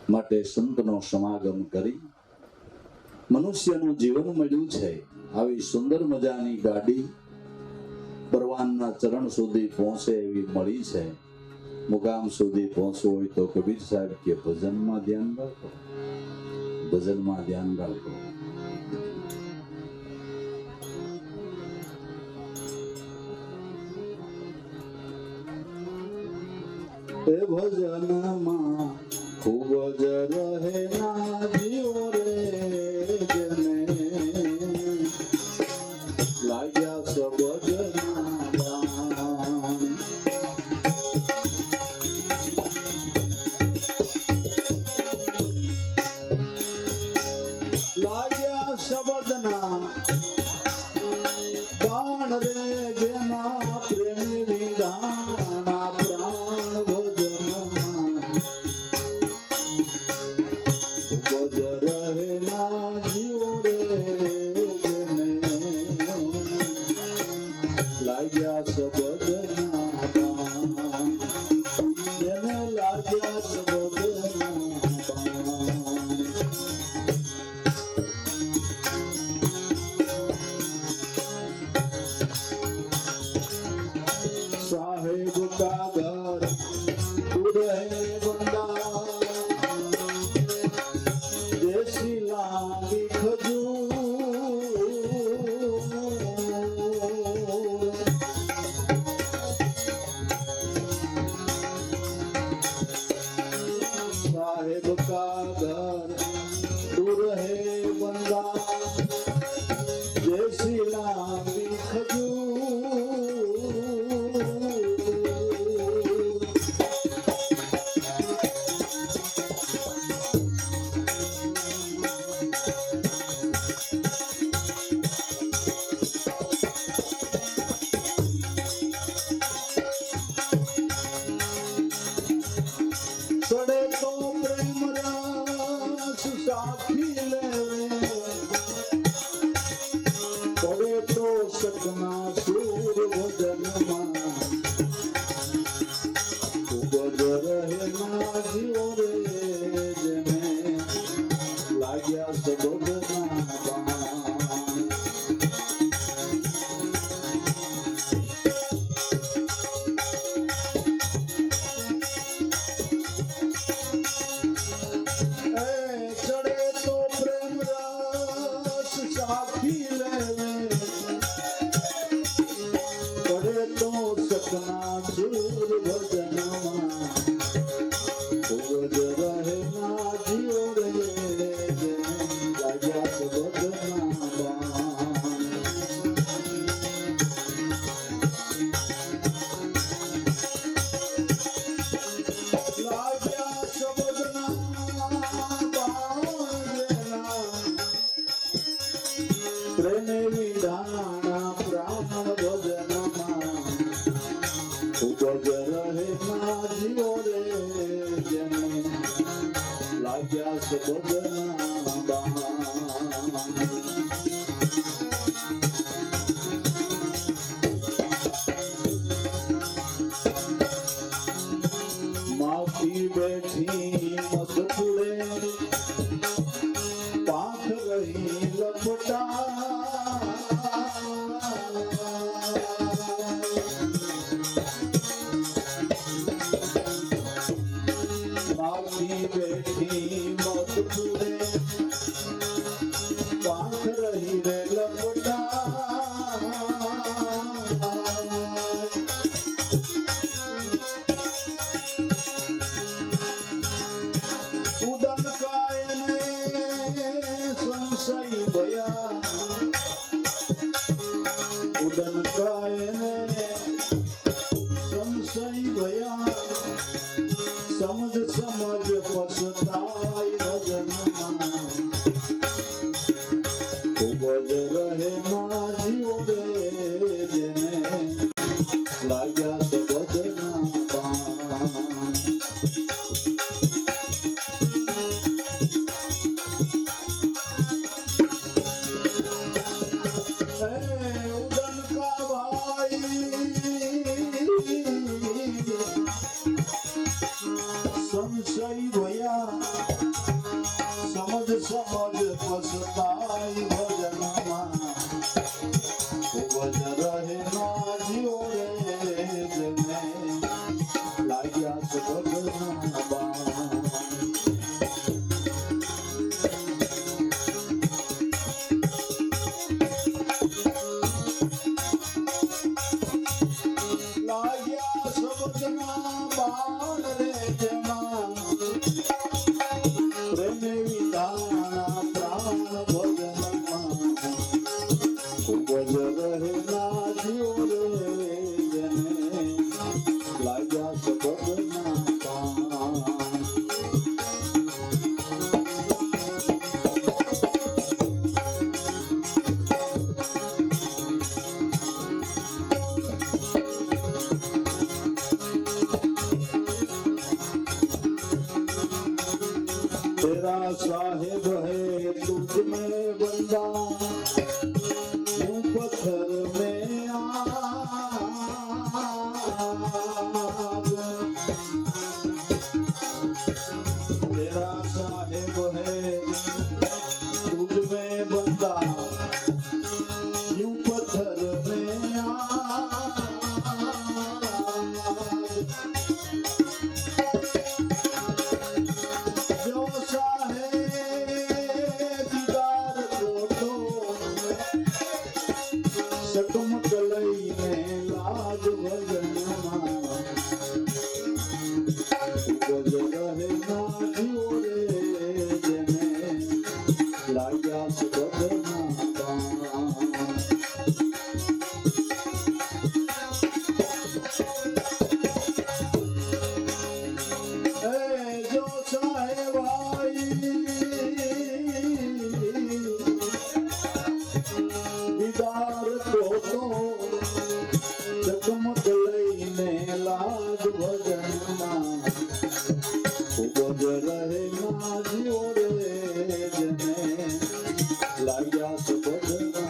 માટે સંતનો સમાગમ કરી મનુષ્યનું જીવન મળ્યું છે। આવી સુંદર મજાની ગાડી ભગવાનના ચરણ સુધી પહોંચે એવી મળી છે। મુકામ સુધી પહોંચવું હોય તો કબીર સાહેબ કે ભજનમાં ધ્યાન રાખો, ભજનમાં ધ્યાન રાખો। એ ભજનમાં ખૂબ જ રહે ના જીવો રે જેને લાગ્યા સબજના દાન। લાગ્યા શબ્દના બાણ રે જેના પ્રેમ વિધાના પ્રાણ ભજનમાં ભજ રહે ના જીવો રે જેને લાગ્યા શબ્દના બાણ, જેને લાગ્યા શબ્દના બાણ। साहेब का घर दूर है बंदा, देसी लांगी खजूर। साहेब का घर दूर है बंदा, देसी लांगी खजूर। सड़े तो प्रेम रस साथी ले, पड़े तो सपना सूर भजनमा खूब रहे ना जीવો रे જેને લાગ્યા સબજના બાણ। चढ़े तो प्रेम रस साथी लेवे, पड़े तो सपना सूर भजनमा खूब रहे ना जीવો रे જેને લાગ્યા સબજના બાણ। લાગ્યા સબજના પ્રેમે વિધાના પ્રાણ ભજનમાં ખૂબ જ રહે ના જીવો રે જેને લાગ્યા સબજના બાણ। માથી બેઠી મત પુડે પાંખ રહી લપટા, માથી બેઠી મત પુડે પાંખ રહી રે લપટા। ઉદન કાયને સંશય ભયા, ઉદન કાયને સંશય ભયા, સમજ સમજ પછતાય ભજનમાં ખૂબ જ રહે ના જીવો રે જેને લાગ્યા સબજના બાણ। उदन का भाई संशय भया तेरा साहेब है तुझ में बंदा यूं पत्थर में आग तेरा साहेब है तुझ में बंदा यूं पत्थर में आग जो चाहे दीदार को तो सकमक लईने लाज भजनमा उपज रहे ना जोरे जेने लाग्या सुबधना जो चाहे भाई दीदार को तो चकमक लईने लाज भजनमा उपज रहे ना जोरे जने लाग्या सुबधना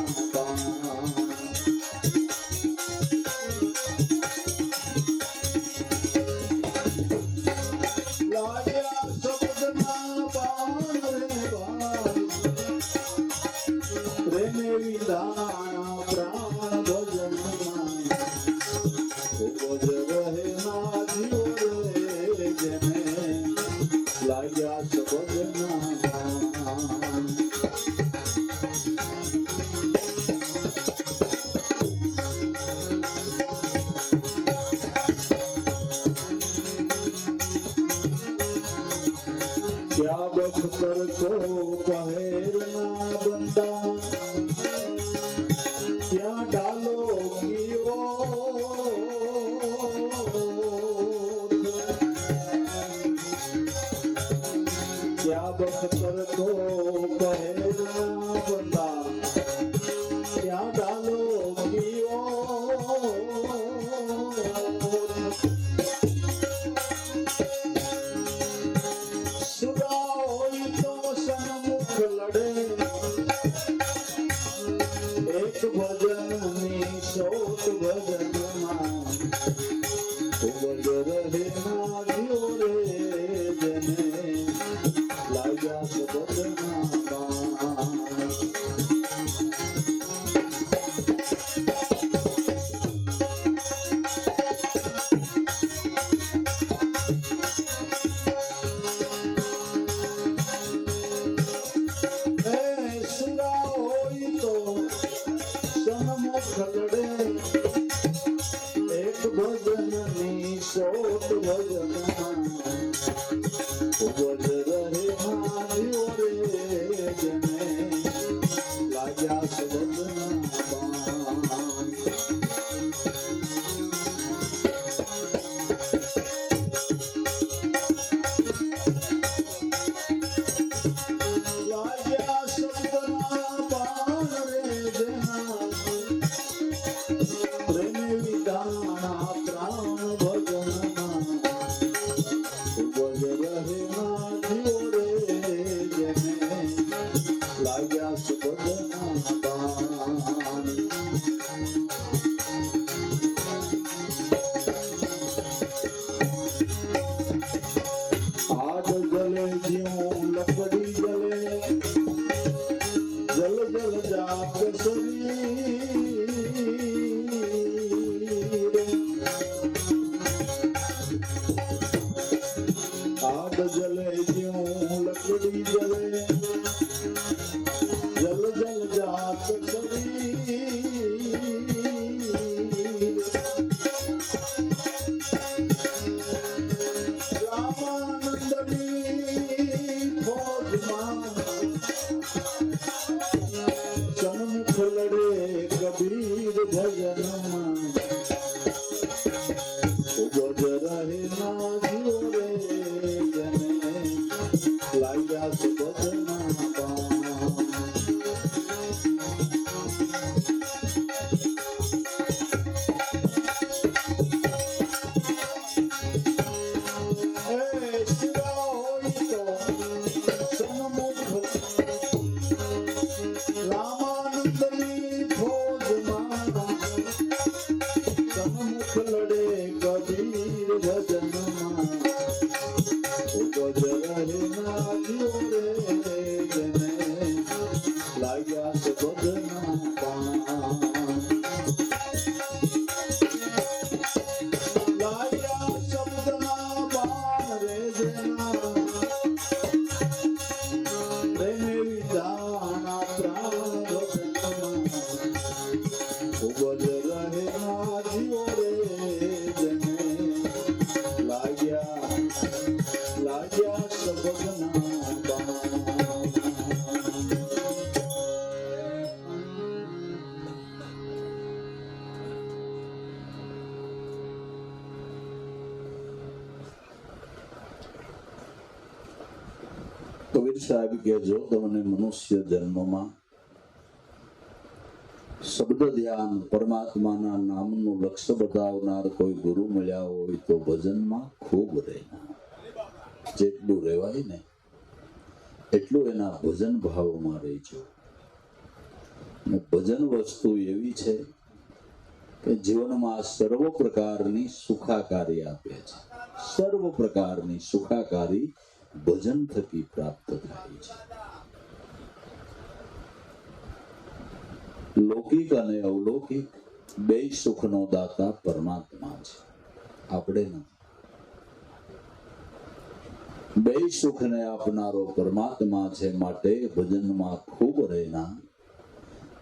लाग्या सुबधना पान रे भाई प्रेमे विधाना प्राण भजनमा उपज रहे ना जोरे जने लाग्या सुबधना क्या बख्तर को पहेर ना बंदा क्या डालो की क्या बख्तर को पहेर ना बंदा क्या डालो की सुधा होई तो सन्मुख लड़े एक भजन में सोत भजनमा उपज रहे ना जोरे जने लाग्या सुबधना सुरा होई तो सन्मुख लड़े एक भजन में सोत भजनमा उपज रहे ना जोरे जने लाग्या सुबधना लाग्या सुबधना पान रे जना प्रेमे विधाना प्राण भजनमा उपज रहे ना जोरे जने लाग्या सुबधना आग जले ज्यों लकड़ी जले जल जल जात शरीर आग जले ज्यों लकड़ी जले जल जल जात शरीर रामानंदनी फौज मान सन्मुख लड़े कबीर भजनमा उपज रहे ना जोरे जने लाग्या सुबधना રહે ના જીવો રે જેને લાગ્યા શબ્દના બાણ લાગ્યા શબ્દના બાણ રે જેના પ્રેમે વિધાના પ્રાણ ખૂબ જ રહે ના જીવો રે જેને લાગ્યા શબ્દના બાણ કબીર સાહેબ કે જો તમને મનુષ્ય જન્મમાં શબ્દ ધ્યાન પરમાત્માના નામનું લક્ષ્ય બતાવનાર કોઈ ગુરુ મળ્યા હોય તો ભજનમાં ખૂબ રહેના જેટલું રહેવાય ને એટલું એના ભજન ભાવમાં રહેજો. અને ભજન વસ્તુ એવી છે કે જીવનમાં સર્વ પ્રકારની સુખાકારી આપે છે. સર્વ પ્રકારની સુખાકારી ભજન થકી પ્રાપ્ત થાય છે. લૌકિક અને અવલૌકિક બે સુખનો દાતા પરમાત્મા છે, આપણે નથી. બે સુખને આપનારો પરમાત્મા છે. માટે ભજનમાં ખૂબ રહેના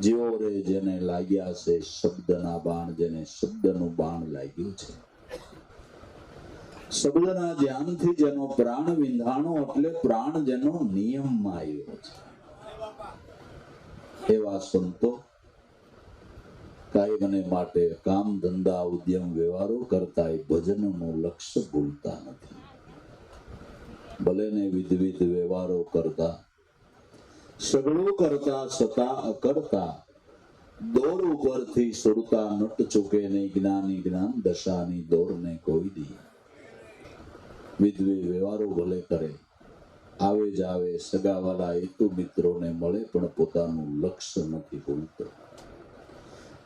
જેવો રે જેને લાગ્યા છે શબ્દના બાણ, જેને શબ્દનું બાણ લાગ્યું છે. શબ્દના ધ્યાનથી જેનો પ્રાણ વિંધાણો એટલે પ્રાણ જેનો નિયમમાં આવ્યો છે, એવા સંતો કાયમને માટે કામ ધંધા ઉદ્યમ વ્યવહારો કરતા ભજનનું લક્ષ્ય ભૂલતા નથી. ભલે ને વિધવિધ વ્યવહારો કરતા, સગળું કરતા છતાં અકર્તા, દોર ઉપરથી સુરતા નટ ચૂકે નહીં જ્ઞાની જ્ઞાન દશાની દોરને કોઈ દી. વિધવિધ વ્યવહારો ભલે કરે, આવે જ આવે, સગાવાલા હેતુ મિત્રોને મળે, પણ પોતાનું લક્ષ્ય નથી ભૂલતો.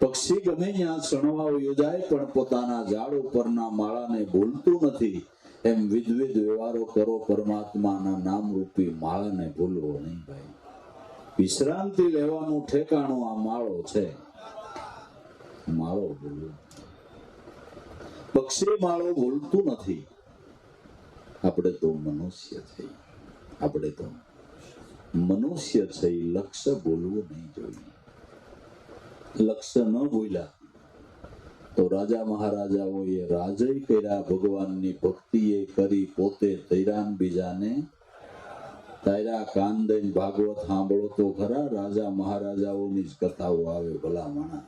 પક્ષી ગમે ત્યાં સણવાઓ યોજાય પણ પોતાના ઝાડ ઉપરના માળાને ભૂલતું નથી. એમ વિધવિધ વ્યવહારો કરો, પરમાત્માના નામ રૂપી માળાને ભૂલવો નહીં ભાઈ. વિશ્રાંતિ લેવાનું ઠેકાણું આ માળો છે, માળો ભૂલવો. પક્ષી માળો ભૂલતું નથી. આપણે તો મનુષ્ય છે, આપણે તો મનુષ્ય છે. લક્ષ્ય ભૂલવું નહીં જોઈએ. લક્ષ્ય ન ભૂલ્યા તો રાજા મહારાજાઓએ રાજય કર્યા, ભગવાનની ભક્તિએ કરી, પોતે તૈરાન બીજાને તાયરા. કાન દઈને ભાગવત સાંભળો તો ખરા, રાજા મહારાજાઓની જ કથાઓ આવે. ભલા માણા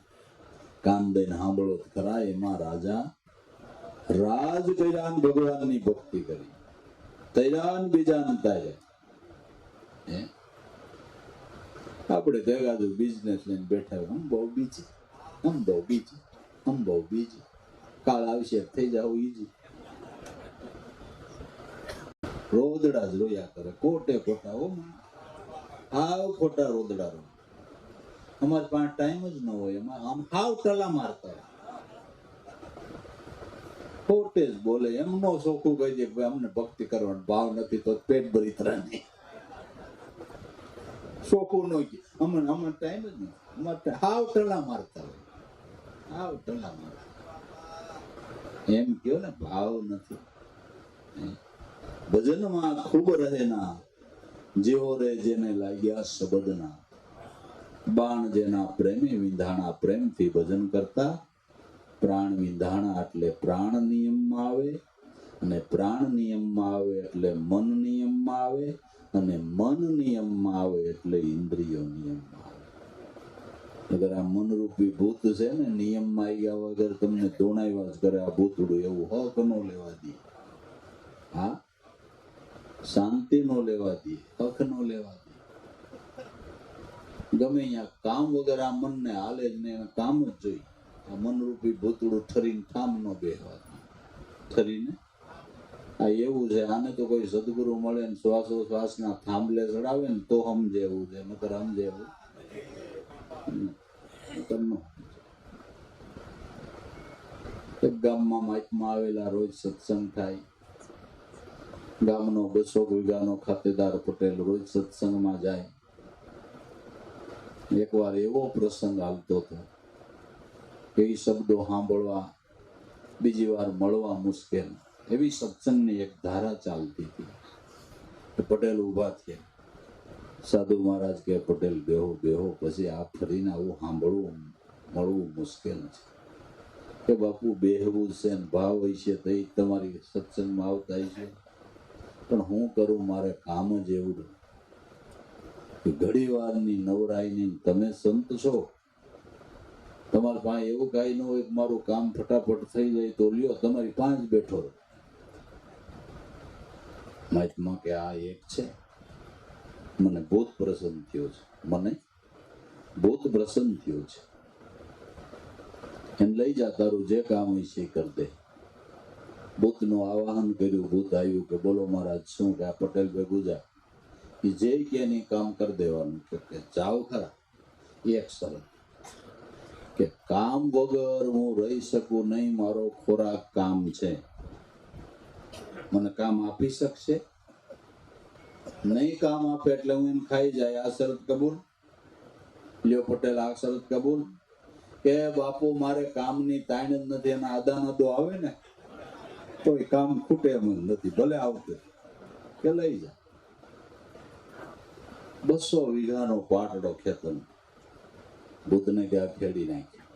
કાન દઈને સાંભળો તો ખરા. એમાં રાજા રાજ કર્યા, ભગવાનની ભક્તિ કરી, તૈરાન બીજાને તાયરા. આપણે ભેગા જો બિઝનેસ લઈને બેઠા, હમ બહુ બીજી, હમ બહુ બીજી, હમ બહુ બીજી, કાલ આવશે થઈ જાવ ઈજી. રોદડા જ રોયા કરે, કોટે ખોટા. હો હાવ ખોટા રોદડા રો. અમારે પાસે ટાઈમ જ ન હોય. એમાં આમ હાવ ટલા મારતા હોય, ખોટે જ બોલે. એમનો ચોખ્ખું કહી દે કે અમને ભક્તિ કરવાનો ભાવ નથી તો પેટ ભરી તરા નહીં. ચોખ્ખું ન કે અમને ટાઈમ જ નહીં. અમારે હાવ ટલા મારતા હોય, હાવ ટલા મારતા. એમ કયો ને ભાવ નથી. ભજનમાં ખૂબ રહેના જેવો રે જેને લાગ્યા શબ્દના બાણ, જેના પ્રેમે વિંધાણા. પ્રેમથી ભજન કરતા પ્રાણ વિંધાણા એટલે પ્રાણ નિયમમાં આવે, અને પ્રાણ નિયમમાં આવે એટલે મન નિયમમાં આવે, અને મન નિયમમાં આવે એટલે ઇન્દ્રિયો નિયમમાં આવે. અગર આ મનરૂપી ભૂત છે ને નિયમમાં આવી ગયા વગર તમને દોણાવ્યા જ કરે આ ભૂતડું, એવું હક ન લેવા દે. હા, શાંતિ નો લેવા દે, હક નો લેવા દે. ગમે અહીંયા કામ વગર આ મનને હાલે જ ને કામ જ જોઈએ. આ મનરૂપી ભૂતડું ઠરીને ઠામ ન બેહવા દે. ઠરીને આ એવું છે, આને તો કોઈ સદગુરુ મળે ને શ્વાસોશ્વાસના થાંભલે ચડાવે ને તો સમજે એવું છે, નકર સમજે એવું એક ગામમાં માઇકમાં આવેલા રોજ સત્સંગ થાય. ગામનો 200 વીઘાનો ખાતેદાર પટેલ રોજ સત્સંગમાં જાય. એકવાર એવો પ્રસંગ હાલતો હતો કે એ શબ્દો સાંભળવા બીજી વાર મળવા મુશ્કેલ, એવી સત્સંગની એક ધારા ચાલતી હતી. પટેલ ઊભા થયા. સાધુ મહારાજ કે પટેલ બેહો બેહો, પછી આ ફરીને આવું સાંભળવું મળવું મુશ્કેલ છે. કે બાપુ બેહવું છે ને ભાવ હોય છે તો એ તમારી સત્સંગમાં આવતા છે, પણ હું કરું, મારે કામ જ એવું કે ઘડી વારની નવરાઈની. તમે સંત છો, તમારા પાસે એવું કાંઈ ન હોય કે મારું કામ ફટાફટ થઈ જાય તો લ્યો, તમારી પાસે બેઠો રહો. મહાત્મા કે આ એક છે, મને બહુ પ્રસન્ન થયો છે, મને બહુ પ્રસન્ન થયો છે. એને લઈ જા, તારું જે કામ હોય છે કરી દે. ભૂતનું આવાહન કર્યું. ભૂત આવ્યું કે બોલો મહારાજ શું? કે આ પટેલ ભેગું જા, એ જે કે એની કામ કરી દેવાનું. કે જાઓ ખરા. એક શરત કે કામ વગર હું રહી શકું નહીં, મારો ખોરાક કામ છે. મને કામ આપી શકશે નહીં? કામ આપે એટલે હું એમ ખાઈ જાય. આ શરત કબૂલ? લ્યો પટેલ, આ શરત કબૂલ? કે બાપુ મારે કામની તાણ જ નથી, એના આદાનદો આવે ને તો એ કામ ખૂટે એમ જ નથી, ભલે આવતું. કે લઈ જા. 200 વીઘાનો પાટડો ખેતર ભૂતને ત્યાં ખેડી નાખ્યો.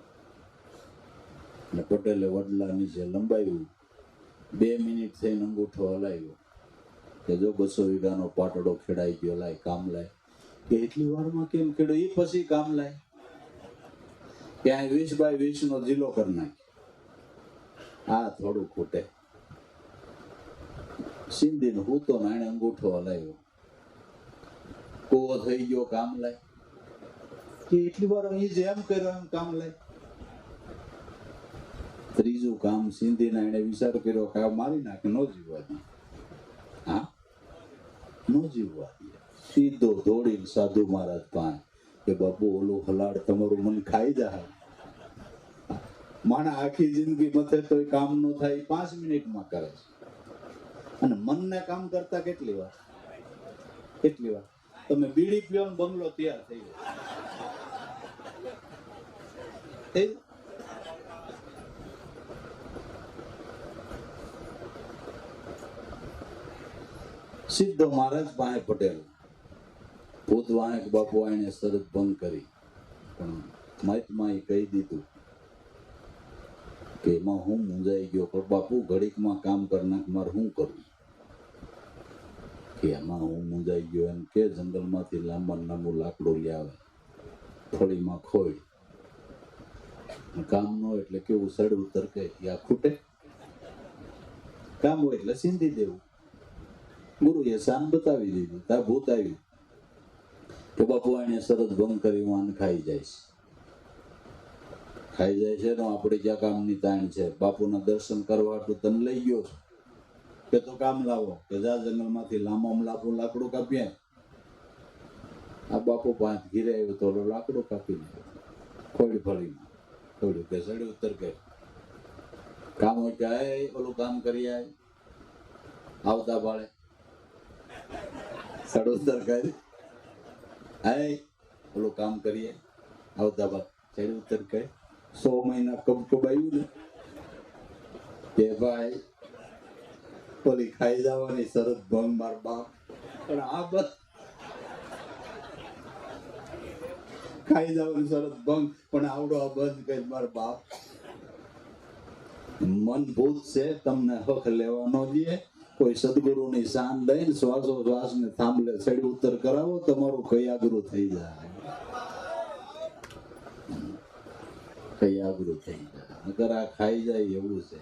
અને પટેલે વડલા નીચે લંબાવ્યું. 2 મિનિટ થઈને અંગૂઠો હલાવ્યો કે જો 200 વીઘાનો પાટડો ખેડાઈ ગયો, લાય કામ લાય. કે એટલી વારમાં કેમ ખેડ્યો? એ પછી કામ લાય. ત્યાં 20 બાય 20 નો જિલ્લો કરી નાખ્યો. આ થોડું ખૂટે. સિંધીને હું તો નાણે અંગૂઠો હલાવ્યો. કૂવો થઈ ગયો, કામ લાય. કે એટલી વાર એ જેમ કર્યો એમ કામ લાય. ત્રીજું કામ સિંધીના એને વિચાર કર્યો કે મારી નાખે, ન જીવવા દે. હા, ન જીવવા દે. સીધો દોડીને સાધુ મહારાજ પાસે કે બાપુ ઓલું હલાડ તમારું મન ખાઈ જાય. માણા આખી જિંદગી મથે તો કામ ન થાય, 5 મિનિટમાં કરે છે. અને મનને કામ કરતા કેટલી વાર? તમે બીડી પીઓ ને બંગલો તૈયાર થઈ જાય. સીધો મહારાજ પાસે પટેલ. ભૂત વાંક બાપુ એને શરત ભંગ કરી, પણ મહાત્માએ કહી દીધું કે એમાં હું મૂંઝાઈ ગયો. પણ બાપુ ઘડીકમાં કામ કરી નાખ, મારે શું કરવું? કે એમાં હું મૂંઝાઈ ગયો. એમ કે જંગલમાંથી લાંબા લાંબુ લાકડું લઈ આવે, થોડીમાં ખોઈ. કામ ન હોય એટલે કેવું સડ ઉતર કે આ ખૂટે. કામ હોય એટલે સિંધી દેવું. ગુરુએ શાન બતાવી દીધી. તા ભૂત આવ્યું કે બાપુ એને શરત ભંગ કરી, વાન ખાઈ જાય છે. ખાઈ જાય છે ને આપણે ક્યાં કામની તાણ છે? બાપુના દર્શન કરવા તો તને લઈ ગયો છું, કે તો કામ લાવો. કે જા જંગલમાંથી લાંબામાં લાકડું કાપીએ. આ બાપુ પાંચ ઘીરે આવ્યો તો લાકડું કાપી નાખ્યું, ખોડી ફળીમાં થોડું કે સડી ઉતર કે કામ હોય કે ઓલું કામ કરી આય. આવતા ભાડે સડ ઉતર કરી આય, ઓલું કામ કરીએ. આવતા ભાડે સડ ઉતર કરી 100 મહિના કબકબાયું ને કે ભાઈ ઓલી ખાઈ જવાની શરત ભંગ માર બાપ. પણ આ બસ ખાઈ જવાની શરત ભંગ, પણ આવડો આ બંધ કરી માર બાપ. મન ભૂત છે, તમને હક લેવા ન દે. કોઈ સદગુરુની શાન લઈને શ્વાસોશ્વાસને થાંભલે સડી ઉત્તર કરાવો, તમારું કયાગરું થઈ જાય. કયાગરું થઈ જાય. અગર આ ખાઈ જાય એવું છે.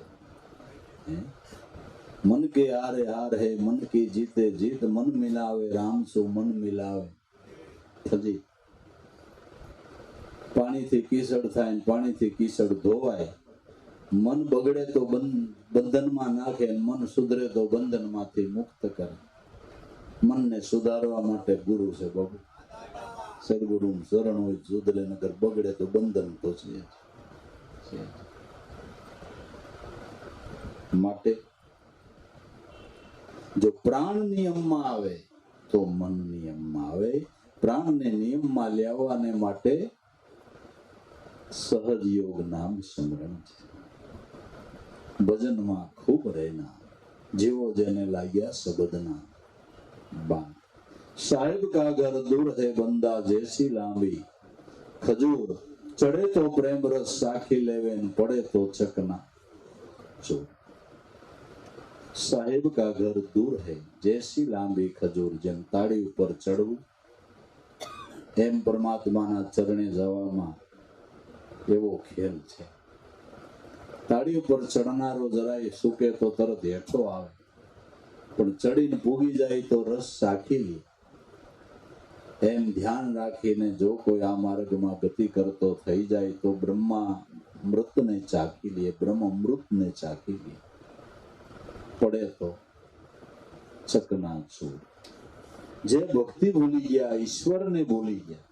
मन के हारे हार है, मन की जीते जीत, मन मिलावे राम सो मन मिलावे. થજી પાણીથી કીસડ થાય, પાણીથી કીસડ ધોવાય. મન બગડે તો બંધનમાં નાખે, મન સુધરે તો બંધનમાંથી મુક્ત કરે. મનને સુધારવા માટે ગુરુ છે બાબુ. સદગુરુ શરણ હોય સુધરે, નગર બગડે તો બંધન તો છે. માટે જો પ્રાણ નિયમમાં આવે તો મન નિયમમાં આવે. પ્રાણને નિયમમાં લેવાને માટે સહજ યોગ નામ સ્મરણ છે. ભજનમાં ખૂબ રહેના, જેવો જેને લાગ્યા શબ્દના બાણ. સાહેબ કા ઘર દૂર હે બંદા જૈસી લાંબી, ખજૂર ચડે તો પ્રેમ રસ સાખી લેવે, પડે તો ચકના ચોર. સાહેબ કા ઘર દૂર હે જૈસી લાંબી ખજૂર, જેમ તાળી ઉપર ચડવું એમ પરમાત્માના ચરણે જવામાં એવો ખેલ છે. તાળી ઉપર ચડનારો જરાય સુકે તો તરત હેઠો આવે, પણ ચડીને પૂગી જાય તો રસ સાખી લે. એમ ધ્યાન રાખીને જો કોઈ આ માર્ગમાં ગતિ કરતો થઈ જાય તો બ્રહ્મા મૃતને ચાખી લે, બ્રહ્મ અમૃતને ચાખી લે, પડે તો ચકનાચૂર. જે ભક્તિ ભૂલી ગયા, ઈશ્વરને ભૂલી ગયા,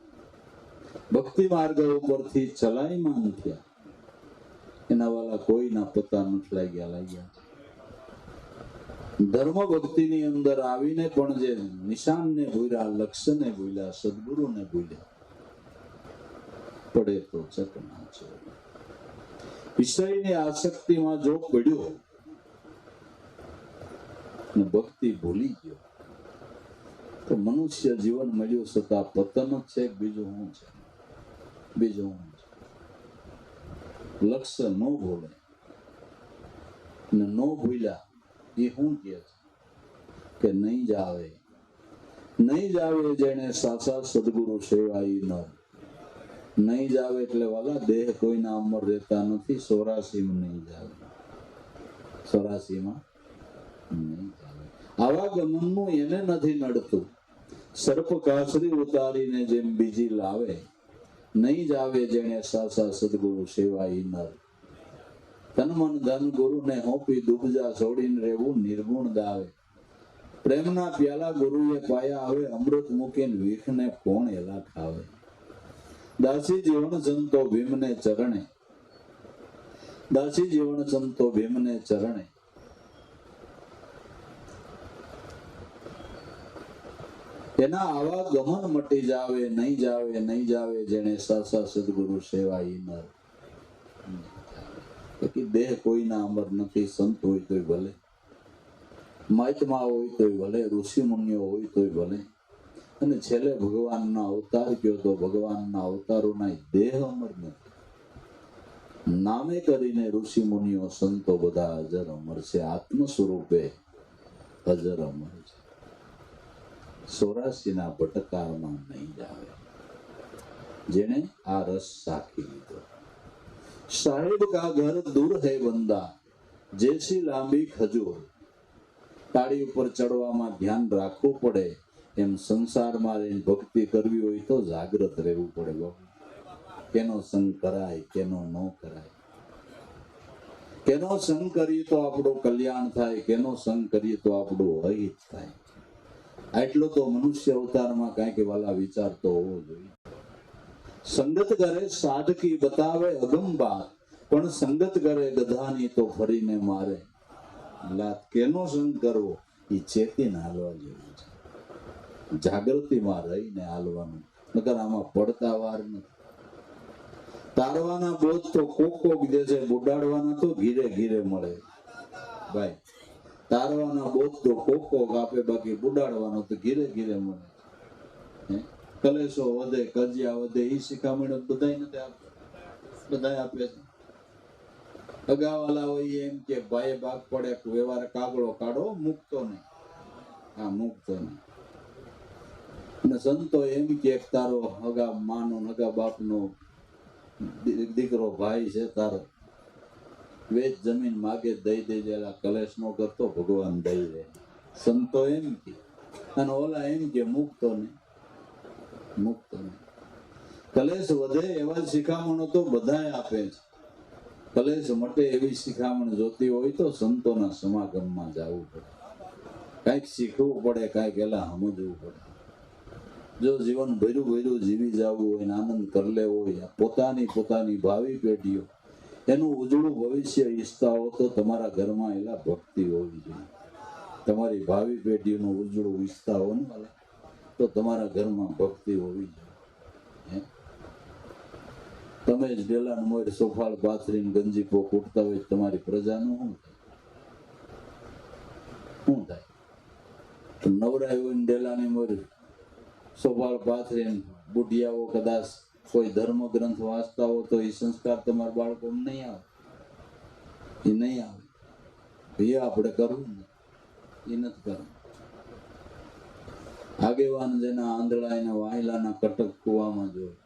ભક્તિ માર્ગ ઉપરથી ચલાયમાન થયા, એના વાળા કોઈના પતા નથી લાગ્યા. ધર્મ ભક્તિની અંદર આવીને પણ જે નિશાનને ભૂલ્યા, લક્ષ્યને ભૂલ્યા, સદગુરુને ભૂલ્યા, પડે તો ચકનાચૂર. વિષયની આસક્તિમાં જો પડ્યો ને ભક્તિ ભૂલી ગયો તો મનુષ્ય જીવન મળ્યું છતાં પતન જ છે. બીજું શું છે? બીજું શું છે? લક્ષ્ય ન ભૂલે ને ન ભૂલ્યા એ શું કહે છે કે નહીં જાવે જેને સાચા સદગુરુ સેવાઈ ન. નહીં જાવે એટલે વાલા દેહ કોઈના અમર રહેતા નથી. 84માં નહીં જાવે, 84માં નહીં જાવે. આવાગમનનું એને નથી નડતું. સર્પ કાસરી ઉતારીને જેમ બીજી લાવે, નહીં જાવે જેને સાચા સદગુરુ સેવાઈ નર. તન મન ધન ગુરુને હોપી દુબજા છોડીને રહેવું નિર્ગુણ દાવે. પ્રેમના પ્યાલા ગુરુએ પાયા આવે, અમૃત મૂકીને વિખને કોણ એલા ખાવે. દાસી જીવન સંતો ભીમને ચરણે, દાસી જીવન સંતો ભીમને ચરણે. એના આવા ગમન મટી જાવે, નહીં જાવે જેને સાચા સદગુરુ સેવાઈ નર. દેહ કોઈના અમર નથી. સંત હોય તોય ભલે, મહાત્મા હોય તોય ભલે, ઋષિ મુનિઓ હોય તોય ભલે, અને છેલ્લે ભગવાનના અવતાર કયો તો ભગવાનના અવતારોના દેહ અમર નથી. નામે કરીને ઋષિ મુનિઓ સંતો બધા અજર અમર છે. આત્મ સ્વરૂપે અજર અમર છે. 84ના ભટકામાં નહીં જાવે જેને આ રસ સાખી લીધો. સાહેબ કા ઘર દૂર હે બંદા જૈસી લાંબી ખજૂર. તાળી ઉપર ચડવામાં ધ્યાન રાખવું પડે, એમ સંસારમાં રહીને ભક્તિ કરવી હોય તો જાગ્રત રહેવું પડે. કેનો સંગ કરાય, કેનો ન કરાય, કેનો સંગ કરીએ તો આપણું કલ્યાણ થાય, કેનો સંગ કરીએ તો આપણું અહિત થાય. આટલો તો મનુષ્ય અવતારમાં કાંઈક વાલા વિચાર તો હોવો જોઈએ. સંગત કરે સાધકી બતાવે અગમબાર, પણ સંગત કરે ગધાની તો ફરીને મારે. કેનો સંગ કરવો એ ચેતીને હાલવા જેવું છે. જાગૃતિમાં રહીને હાલવાનું, નકર આમાં પડતા વાર નથી. તારવાના બોધ તો કોક દે છે, બુડાડવાના તો ઘીરે ઘીરે મળે. ભાઈ તારવાના બોધ તો કોક આપે, બાકી બુડાડવાનો તો ઘીરે ઘીરે મળે. કલેશો વધે, કજિયા વધે, એ શિખામણો બધાય નથી આપતા, બધાય આપે છે. અગાવાલા હોય એમ કે ભાઈ ભાગ પડે, વ્યવહાર કાગળો કાઢો, મૂકતો નહીં. હા, મૂકતો નહીં. અને સંતો એમ કે તારો હગા માનો હગા બાપનો દીકરો ભાઈ છે, તારો વેચ જમીન માગે દઈ દેજેલા, કલેશ નો કરતો, ભગવાન દઈ દે. સંતો એમ કે, અને ઓલા એમ કે મૂકતો નહીં. કલેશ વધે એવા શિખામણો તો બધાય આપે છે. કલેશ મટે એવી શિખામણ જોતી હોય તો સંતોના સમાગમમાં જવું પડે, કાંઈક શીખવું પડે, કાંઈક એલા સમજવું પડે. જો જીવન ભર્યું જીવી જવું હોય ને આનંદ કરી લેવો હોય, પોતાની ભાવિ પેઢીઓ એનું ઉજળું ભવિષ્ય ઈચ્છતા હો તો તમારા ઘરમાં એલા ભક્તિ હોવી જોઈએ. તમારી ભાવિ પેઢીનું ઉજળું ઈચ્છતા હો ને વાલા, તો તમારા ઘરમાં ભક્તિ હોવી જોઈએ. તમે જ ડેલાન મોર સોફાળ પાથરીને ગંજીપો કૂટતા હોય તમારી પ્રજાનું શું થાય? તો નવરાય હોય ને ડેલાની મોર સોફાળ પાથરીને બુઢિયાઓ કદાચ કોઈ ધર્મ ગ્રંથ વાંચતા હો તો એ સંસ્કાર તમારા બાળકો નહીં આવે, એ નહીં આવે. એ આપણે કરવું ને, એ નથી કરવું. આગેવાન જેના આંધળા એના વાહિલાના કટક કુવામાં જોય.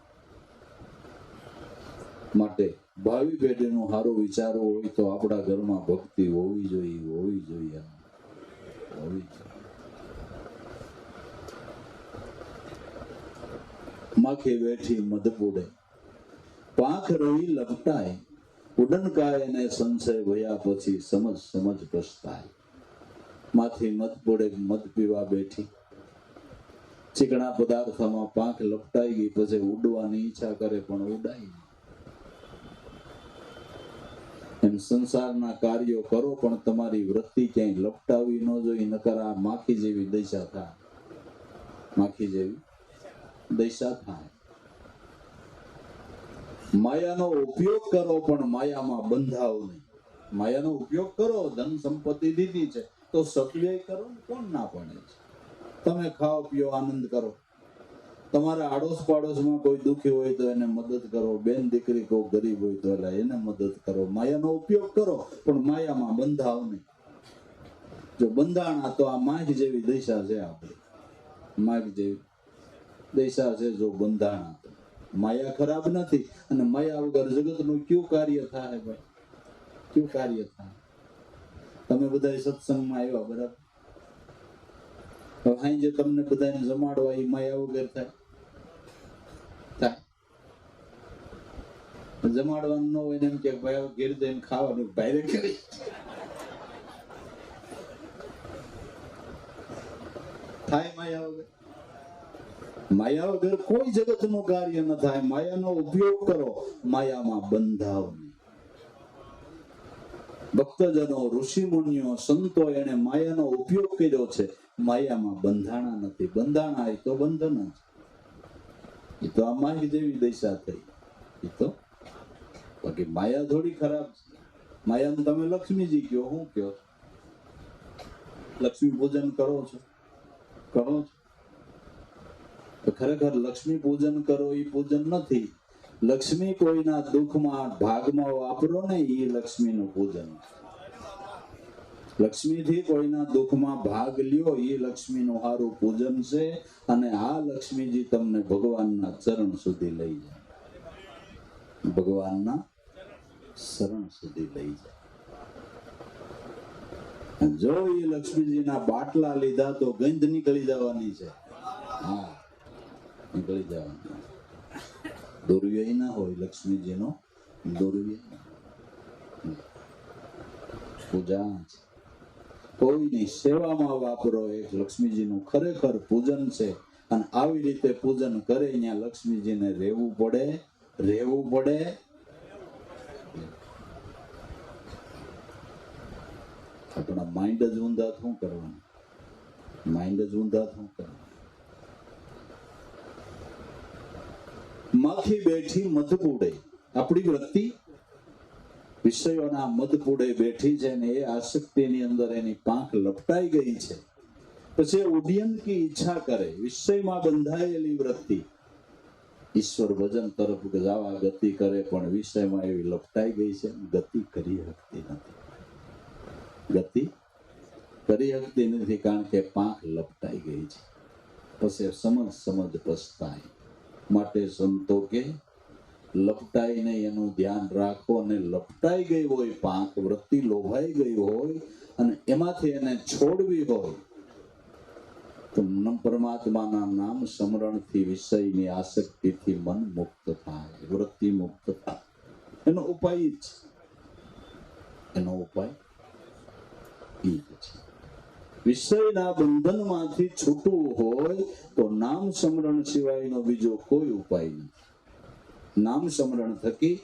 માટે ભાવિ પેઢીનું સારું વિચારવું હોય તો આપણા ઘરમાં ભક્તિ હોવી જોઈએ, હોવી જોઈએ, હોવી જોઈએ. માખી બેઠી મધપુડે પાંખ રહી લપટાય, ઉડનકાય ને સંશય ભયા પછી સમજ સમજ પછતાય. માથી મધપુડે મધ પીવા બેઠી, ચીકણા પદાર્થમાં પાંખ લપટાઈ ગઈ, પછી ઉડવાની ઈચ્છા કરે પણ ઉડાય. એમ સંસારના કાર્યો કરો પણ તમારી વૃત્તિ ક્યાંય લપટાવી ન જોઈ, નકર આ માખી જેવી દશા થાય, માખી જેવી દશા થાય. માયાનો ઉપયોગ કરો પણ માયામાં બંધાવ નહીં. માયાનો ઉપયોગ કરો, ધન સંપત્તિ દીધી છે તો સત્વ્યય કરો ને, કોણ ના પડે છે? તમે ખાઓ પીઓ આનંદ કરો, તમારા આડોશ પાડોશમાં કોઈ દુઃખી હોય તો એને મદદ કરો, બેન દીકરી કોઈ ગરીબ હોય તો એને મદદ કરો. માયાનો ઉપયોગ કરો પણ માયામાં બંધાવ નહીં. જો બંધાણા તો આ માખ જેવી દશા છે આપણી, માખ જેવી દશા છે જો બંધાણા. માયા ખરાબ નથી, અને માયા વગર જગતનું કયું કાર્ય થાય ભાઈ? કયું કાર્ય થાય? તમે બધા સત્સંગમાં આવ્યા બરાબર, હવે જે તમને બધાને જમાડવા એ માયા વગર થાય? થાય? જમાડવાનું ન હોય ને એમ કે ભાઈ ઘેર જઈને ખાવાનું ભાઈ કરી, થાય માયા વગર? માયા વગર કોઈ જગતનું કાર્ય ન થાય. માયાનો ઉપયોગ કરો, માયામાં બંધાવ નહીં. ભક્તજનો, ઋષિ મુનિઓ, સંતો એને માયાનો ઉપયોગ કર્યો છે, માયામાં બંધાણા નથી. બંધાણા એ તો બંધન જ, એ તો આ માયા જેવી દશા થઈ. એ તો બાકી માયા થોડી ખરાબ છે. માયાને તમે લક્ષ્મીજી કયો, શું કયો? લક્ષ્મી પૂજન કરો છો? કરો છો? ખરેખર લક્ષ્મી પૂજન કરો એ પૂજન નથી. લક્ષ્મી કોઈના દુઃખમાં ભાગમાં વાપરો ને, એ લક્ષ્મીનું પૂજન. લક્ષ્મીથી કોઈના દુઃખમાં ભાગ લ્યો એ લક્ષ્મીનું સારું પૂજન છે. અને આ લક્ષ્મીજી તમને ભગવાનના ચરણ સુધી લઈ જાય, ભગવાનના શરણ સુધી લઈ જાય. જો એ લક્ષ્મીજીના બાટલા લીધા તો ગંધ નીકળી જવાની છે. હા, નીકળી જવાની. દુર્વ્યય ના હોય લક્ષ્મીજીનો, દુર્વ્યય પૂજા છે. કોઈની સેવામાં વાપરો, એક લક્ષ્મીજીનું ખરેખર પૂજન છે. અને આવી રીતે પૂજન કરે ત્યાં લક્ષ્મીજીને રહેવું પડે, રહેવું પડે. આપણા માઇન્ડ જ ઊંધા શું કરવાનું? માઇન્ડ જ ઊંધા શું કરવાનું? માખી બેઠી મધપુડે, આપણી વૃત્તિ વિષયોના મધપુડે બેઠી છે ને, એ આસક્તિની અંદર એની પાંખ લપટાઈ ગઈ છે. પછી ઉડ્ડયન કી ઈચ્છા કરે, વિષયમાં બંધાયેલી વૃત્તિ ઈશ્વર ભજન તરફ જવા ગતિ કરે, પણ વિષયમાં એવી લપટાઈ ગઈ છે, ગતિ કરી શકતી નથી. ગતિ કરી શકતી નથી, કારણ કે પાંખ લપટાઈ ગઈ છે. પછી સમજ સમજ પછતાય. માટે સંતો કે લપટાઈ નહીં, એનું ધ્યાન રાખો. અને લપટાઈ ગઈ હોય પાંખ, વૃત્તિ લોભાઈ ગઈ હોય અને એમાંથી એને છોડવી હોય તો પરમાત્માના નામ સ્મરણથી, વિષયની આસક્તિથી મન મુક્ત થાય, વૃત્તિ મુક્ત થાય. એનો ઉપાય જ છે, એનો ઉપાય એ જ છે. વિષયના બંધનમાંથી છૂટવું હોય તો નામ સ્મરણ સિવાયનો બીજો કોઈ ઉપાય નથી. નામ સ્મરણ થકી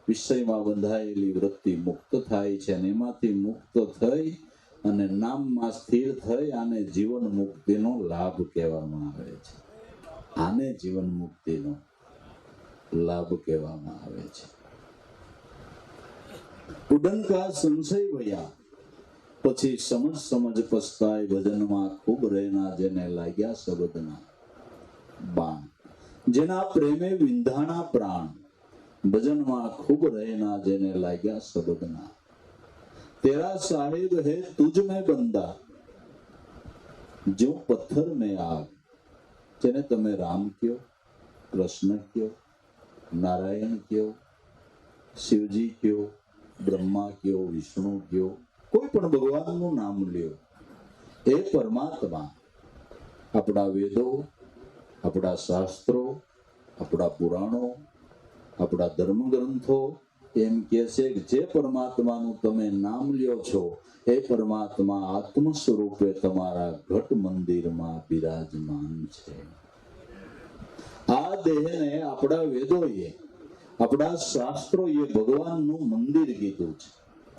વિષયમાં બંધાયેલી વૃત્તિ મુક્ત થાય છે, અને એમાંથી મુક્ત થઈ અને નામમાં સ્થિર થઈ આને જીવન મુક્તિનો લાભ કહેવામાં આવે છે. આને જીવન મુક્તિનો લાભ કહેવામાં આવે છે. ઉડનકા સંશય ભયા પછી સમજ પસ્તાય ભજનમાં ખૂબ રહેના જેને લાગ્યા શબ્દના બાણ. જેના પ્રેમે વિંધાણા પ્રાણ ભજનમાં ખૂબ રહેના જેને લાગ્યા શબ્દના. તેરા સાહેબ હે તુજ મેં બંદા જો પથ્થર મેં આગ. જેને તમે રામ કયો, કૃષ્ણ કયો, નારાયણ કયો, શિવજી કયો, બ્રહ્મા કયો, વિષ્ણુ કયો, કોઈ પણ ભગવાનનું નામ લ્યો, એ પરમાત્મા આપણા વેદો, આપણા શાસ્ત્રો, આપણા પુરાણો, આપણા ધર્મ ગ્રંથો એમ કહે છે કે જે પરમાત્માનું તમે નામ લ્યો છો એ પરમાત્મા આત્મ સ્વરૂપે તમારા ઘટ મંદિરમાં બિરાજમાન છે. આ દેહને આપણા વેદોએ, આપણા શાસ્ત્રોએ ભગવાનનું મંદિર કીધું છે.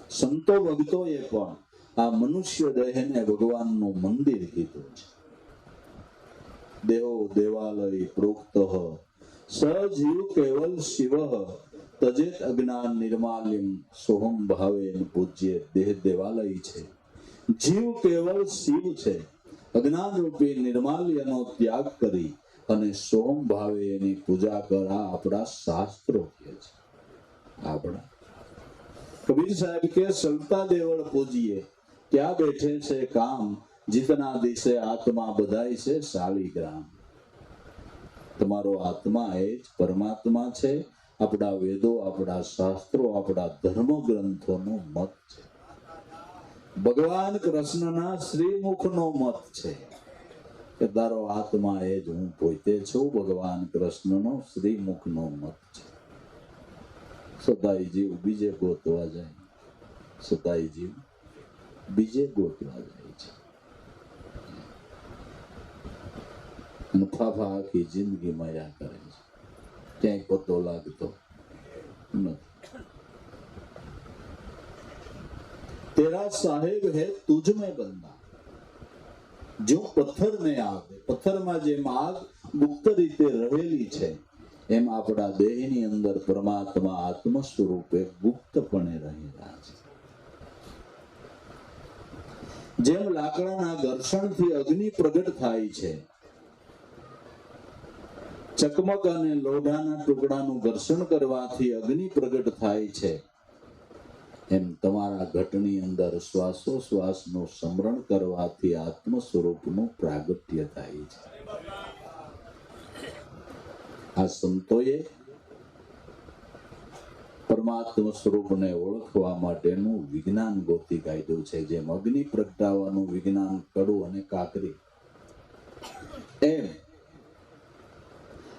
સંતો ભક્તોએ પણ આ મનુષ્ય દેહને ભગવાનનું મંદિર કીધું છે. દેવો દેવાલય પ્રોક્ત સજીવ કેવલ શિવ તજેત અજ્ઞાન નિર્માલ્યમ સોહમ ભાવે પૂજ્ય. દેહ દેવાલય છે, જીવ કેવળ શિવ છે. અજ્ઞાન રૂપી નિર્માલ્યનો ત્યાગ કરી અને સોહમ ભાવે એની પૂજા કરા આપણા શાસ્ત્રો કહે છે. આપણા કબીર સાહેબ કે સલતા દેવળ પૂજીએ ક્યાં બેઠે છે કામ, જીતના દિશે આત્મા બધાય છે શાલિગ્રામ. તમારો આત્મા એ જ પરમાત્મા છે. આપણા વેદો, આપણા શાસ્ત્રો, આપણા ધર્મ ગ્રંથોનો મત છે. ભગવાન કૃષ્ણના શ્રીમુખનો મત છે કે તારો આત્મા એ જ હું પોતે છું. ભગવાન કૃષ્ણનો શ્રીમુખનો મત છે. સદાય જીવ બીજે ગોતવા જાય, સદાય જીવ બીજે ગોતવા જાય છે. ફાફા આખી જિંદગી માયા કરે છે, ક્યાંય પતો લાગતો નથી. તેરા સાહેબ હે તુજ મેં બંદા જો પથ્થર મેં આગ. પથ્થરમાં જેમ આગ ગુપ્ત રીતે રહેલી છે એમ આપણા દેહની અંદર પરમાત્મા આત્મ સ્વરૂપે ગુપ્તપણે રહેલા છે. જેમ લાકડાના ઘર્ષણથી અગ્નિ પ્રગટ થાય છે, ચકમક અને લોઢાના ટુકડાનું ઘર્ષણ કરવાથી અગ્નિ પ્રગટ થાય છે, એમ તમારા ઘટની અંદર શ્વાસોશ્વાસનું સ્મરણ કરવાથી આત્મ સ્વરૂપનું પ્રાગટ્ય થાય છે. આ સંતોએ પરમાત્મ સ્વરૂપને ઓળખવા માટેનું વિજ્ઞાન ગોતી કાઢ્યું છે. જેમ અગ્નિ પ્રગટાવવાનું વિજ્ઞાન કડું અને કાકરી, એમ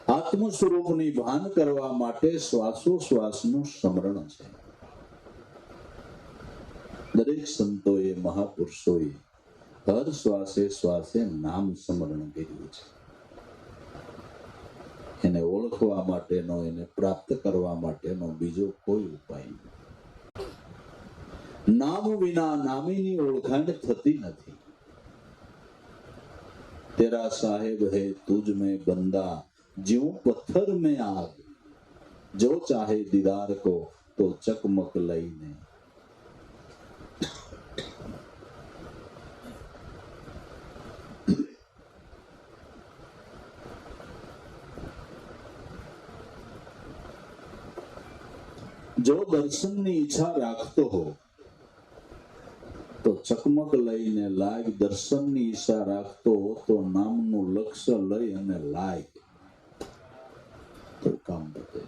આત્મ સ્વરૂપની ભાન કરવા માટે શ્વાસોશ્વાસનું સ્મરણ છે. દરેક સંતોએ, મહાપુરુષોએ હર શ્વાસે શ્વાસે નામ સ્મરણ કર્યું છે. એને ઓળખવા માટેનો, એને પ્રાપ્ત કરવા માટેનો બીજો કોઈ ઉપાય નથી. નામ વિના નામીની ઓળખાણ થતી નથી. તેરા સાહેબ હે તુજ મેં બંદા જ્યું પથ્થર મેં આગ. જો ચાહે દીદાર કો તો ચકમક લઈને. જો દર્શનની ઈચ્છા રાખતો હો તો ચકમક લઈને લાગ. દર્શનની ઈચ્છા રાખતો હો તો નામનું લક્ષ્ય લઈ અને લાગ તો કામ બતે.